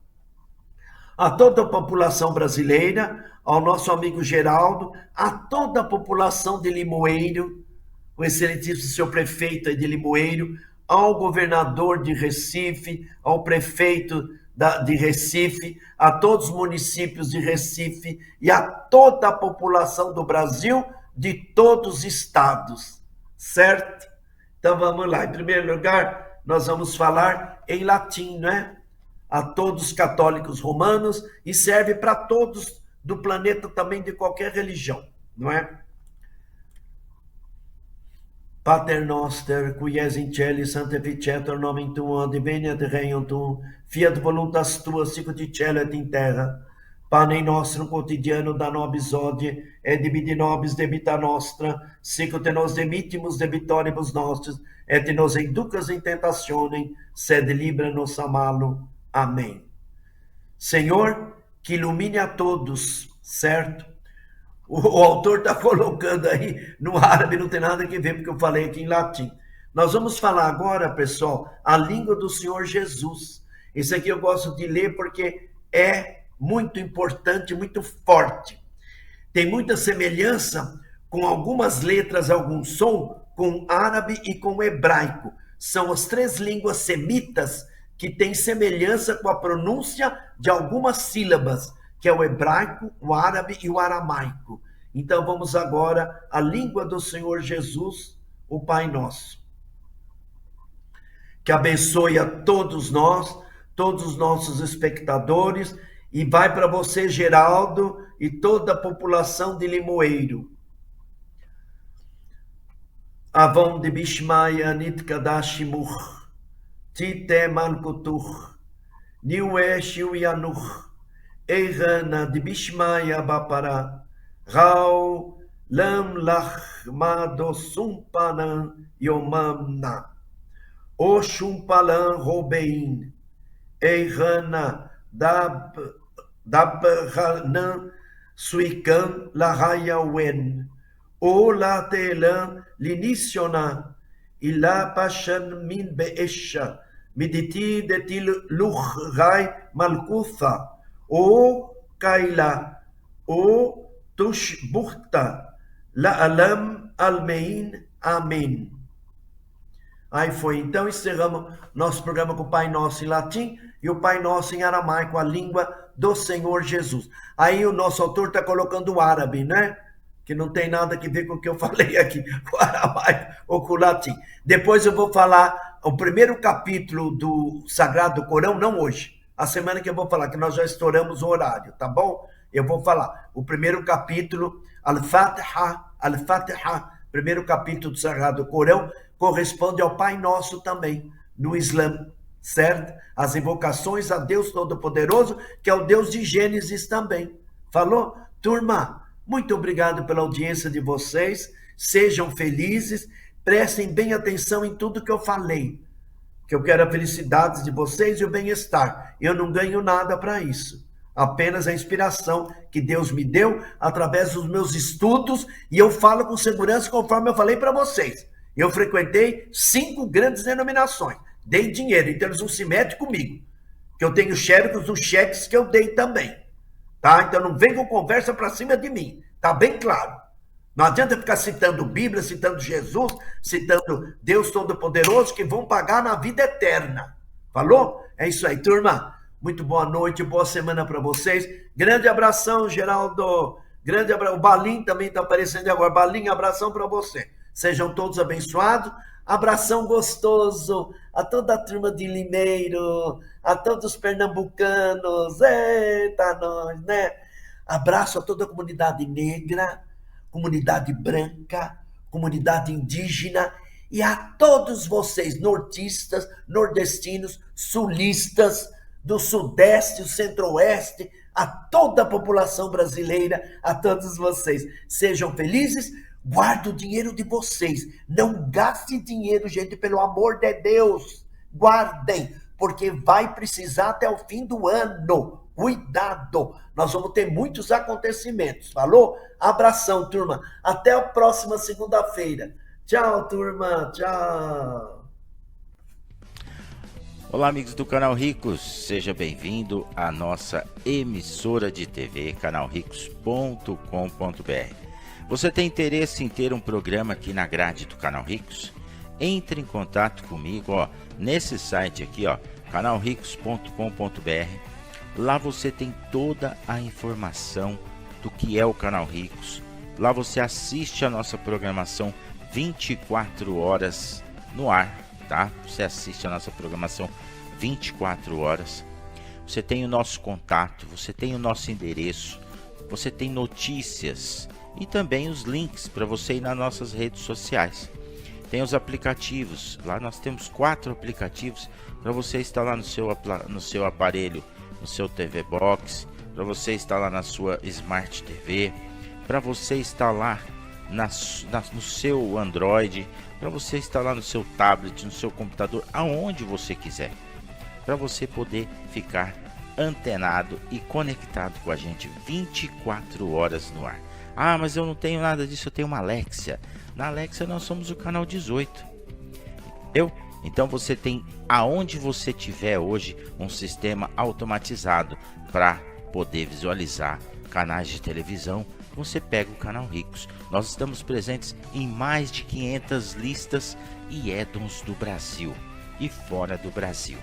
A toda a população brasileira, ao nosso amigo Geraldo, a toda a população de Limoeiro, o excelentíssimo senhor prefeito de Limoeiro, ao governador de Recife, ao prefeito de Recife, a todos os municípios de Recife e a toda a população do Brasil, de todos os estados, certo? Então vamos lá. Em primeiro lugar, nós vamos falar em latim, não é? A todos os católicos romanos e serve para todos do planeta também, de qualquer religião, não é? Pater noster, qui es in celi, sanctificetur nomen tuum, adveniat regnum tuum, fiat voluntas tua, sicut in cielo et in terra. Pane nostrum quotidiano da nobis hodie, et dimitti nobis debita nostra, sicut nos demittimus debitoribus nostris, et nos inducas in tentationem, sed libera-nos a malo. Amém. Senhor, que ilumine a todos, certo? O autor está colocando aí no árabe, não tem nada a ver, porque eu falei aqui em latim. Nós vamos falar agora, pessoal, a língua do Senhor Jesus. Isso aqui eu gosto de ler porque é muito importante, muito forte. Tem muita semelhança com algumas letras, algum som, com árabe e com hebraico. São as três línguas semitas que têm semelhança com a pronúncia de algumas sílabas, que é o hebraico, o árabe e o aramaico. Então vamos agora à língua do Senhor Jesus, o Pai Nosso. que abençoe a todos nós, todos os nossos espectadores, e vai para você, Geraldo, e toda a população de Limoeiro. Avon de Bishmaya Nitkadashimuch, Tite Malkutuch, Niue Shiuyanuch, Eirana de Bishmaya Bapara, Rau Lam Lach Madossumpanan Yomamna, O Shumpalan Robein, Eirana Dabranan Suikan Lahayawen, O Latelan Liniciona, Ila Pashan Min Beesha, Miditi Detil Luchrai Malkutha, O Kaila, O Tushburta, La'alam Almein, Amém. Aí foi, então encerramos nosso programa com o Pai Nosso em latim e o Pai Nosso em aramaico, a língua do Senhor Jesus. Aí o nosso autor está colocando o árabe, né? Que não tem nada a ver com o que eu falei aqui, com o aramaico ou com o latim. Depois eu vou falar o primeiro capítulo do Sagrado Corão, não hoje. A semana que eu vou falar, que nós já estouramos o horário, tá bom? Eu vou falar o primeiro capítulo, Al-Fatiha, primeiro capítulo do Sagrado Corão, corresponde ao Pai Nosso também, no Islã, certo? As invocações a Deus Todo-Poderoso, que é o Deus de Gênesis também. Falou? Turma, muito obrigado pela audiência de vocês, sejam felizes, prestem bem atenção em tudo que eu falei, que eu quero a felicidade de vocês e o bem-estar. Eu não ganho nada para isso, apenas a inspiração que Deus me deu através dos meus estudos, e eu falo com segurança conforme eu falei para vocês. Eu frequentei 5 grandes denominações, dei dinheiro, então eles não se metem comigo, que eu tenho xerox dos cheques que eu dei também. Tá? Então não vem com conversa para cima de mim, tá bem claro. Não adianta ficar citando Bíblia, citando Jesus, citando Deus Todo-Poderoso, que vão pagar na vida eterna. Falou? É isso aí, turma. Muito boa noite, boa semana para vocês. Grande abração, Geraldo. Grande abraço. O Balim também está aparecendo agora. Balim, abração para você. Sejam todos abençoados. Abração gostoso a toda a turma de Limeiro, a todos os pernambucanos. Eita, nós, né? Abraço a toda a comunidade negra, comunidade branca, comunidade indígena e a todos vocês, nortistas, nordestinos, sulistas, do sudeste, do centro-oeste, a toda a população brasileira, a todos vocês. Sejam felizes. Guarde o dinheiro de vocês. Não gaste dinheiro, gente, pelo amor de Deus. Guardem, porque vai precisar até o fim do ano. Cuidado. Nós vamos ter muitos acontecimentos. Falou? Abração, turma. Até a próxima segunda-feira. Tchau, turma. Tchau. Olá, amigos do Canal Ricos. Seja bem-vindo à nossa emissora de TV, canalricos.com.br. Você tem interesse em ter um programa aqui na grade do Canal Ricos? Entre em contato comigo, nesse site aqui, canalricos.com.br. Lá você tem toda a informação do que é o Canal Ricos. Lá você assiste a nossa programação 24 horas no ar, tá? Você assiste a nossa programação 24 horas. Você tem o nosso contato, você tem o nosso endereço, você tem notícias e também os links para você ir nas nossas redes sociais. Tem os aplicativos, lá nós temos 4 aplicativos para você instalar no seu aparelho, no seu TV Box, para você instalar na sua Smart TV, para você instalar no seu Android, para você instalar no seu tablet, no seu computador, aonde você quiser, para você poder ficar antenado e conectado com a gente 24 horas no ar. Ah, mas eu não tenho nada disso, eu tenho uma Alexia. Na Alexia nós somos o canal 18. Então você tem, aonde você tiver hoje, um sistema automatizado para poder visualizar canais de televisão, você pega o Canal Ricos. Nós estamos presentes em mais de 500 listas e add-ons do Brasil e fora do Brasil.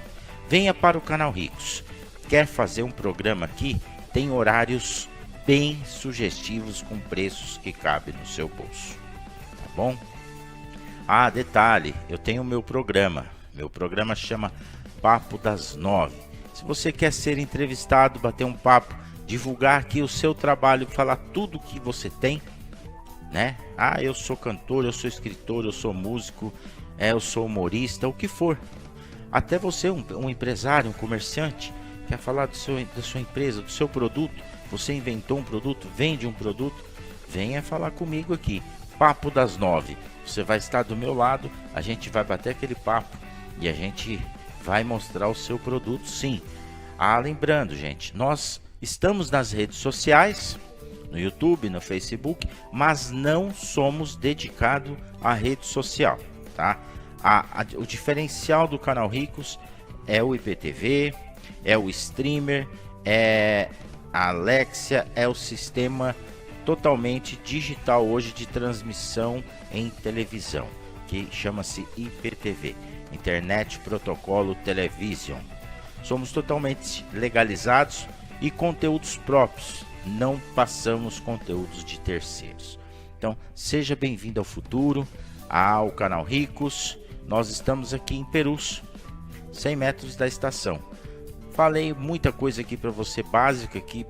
Venha para o Canal Ricos. Quer fazer um programa aqui? Tem horários bem sugestivos com preços que cabem no seu bolso. Tá bom? Ah, detalhe, eu tenho o meu programa. Meu programa chama Papo das 9. Se você quer ser entrevistado, bater um papo, divulgar aqui o seu trabalho, falar tudo que você tem, né? Ah, eu sou cantor, eu sou escritor, eu sou músico, eu sou humorista, o que for. Até você, um empresário, um comerciante, quer falar da sua empresa, do seu produto. Você inventou um produto, vende um produto, venha falar comigo aqui. Papo das 9. Você vai estar do meu lado, a gente vai bater aquele papo e a gente vai mostrar o seu produto, sim. Ah, lembrando, gente, nós estamos nas redes sociais, no YouTube, no Facebook, mas não somos dedicados à rede social, tá? O diferencial do Canal Ricos é o IPTV, é o streamer, é a Alexia, é o sistema totalmente digital hoje de transmissão em televisão, que chama-se IPTV, Internet Protocolo Television. Somos totalmente legalizados e conteúdos próprios, não passamos conteúdos de terceiros. Então, seja bem-vindo ao futuro, ao Canal Ricos. Nós estamos aqui em Perus, 100 metros da estação. Falei muita coisa aqui para você, básica aqui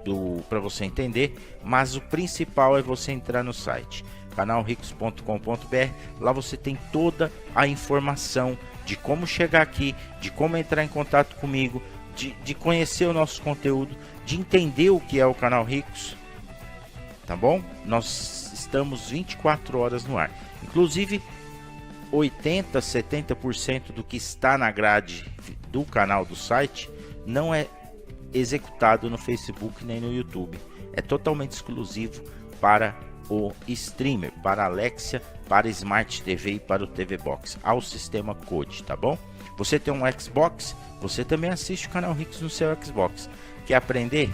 para você entender, mas o principal é você entrar no site canalricos.com.br. Lá você tem toda a informação de como chegar aqui, de como entrar em contato comigo, de conhecer o nosso conteúdo, de entender o que é o Canal Ricos, tá bom? Nós estamos 24 horas no ar. Inclusive 80, 70% do que está na grade do canal do site não é executado no Facebook nem no YouTube. É totalmente exclusivo para o streamer, para a Alexia, para Smart TV e para o TV Box, ao sistema Code, tá bom? Você tem um Xbox, você também assiste o Canal Ricos no seu Xbox. Quer aprender?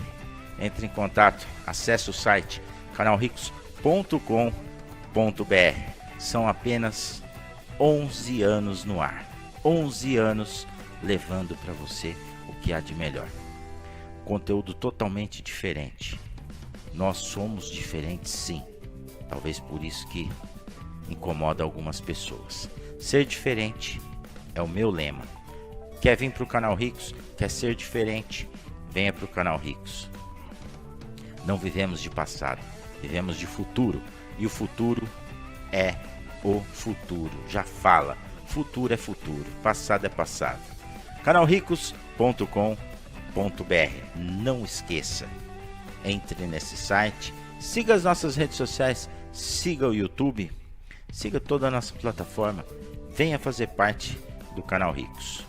Entre em contato, acesse o site canalricos.com.br. São apenas 11 anos no ar, 11 anos levando para você o que há de melhor. Conteúdo totalmente diferente. Nós somos diferentes, sim. Talvez por isso que incomoda algumas pessoas. Ser diferente é o meu lema. Quer vir para o Canal Ricos? Quer ser diferente? Venha para o Canal Ricos. Não vivemos de passado, vivemos de futuro. E o futuro é o futuro. Já fala, futuro é futuro, passado é passado. canalricos.com.br. Não esqueça, entre nesse site, siga as nossas redes sociais, siga o YouTube, siga toda a nossa plataforma, venha fazer parte do Canal Ricos.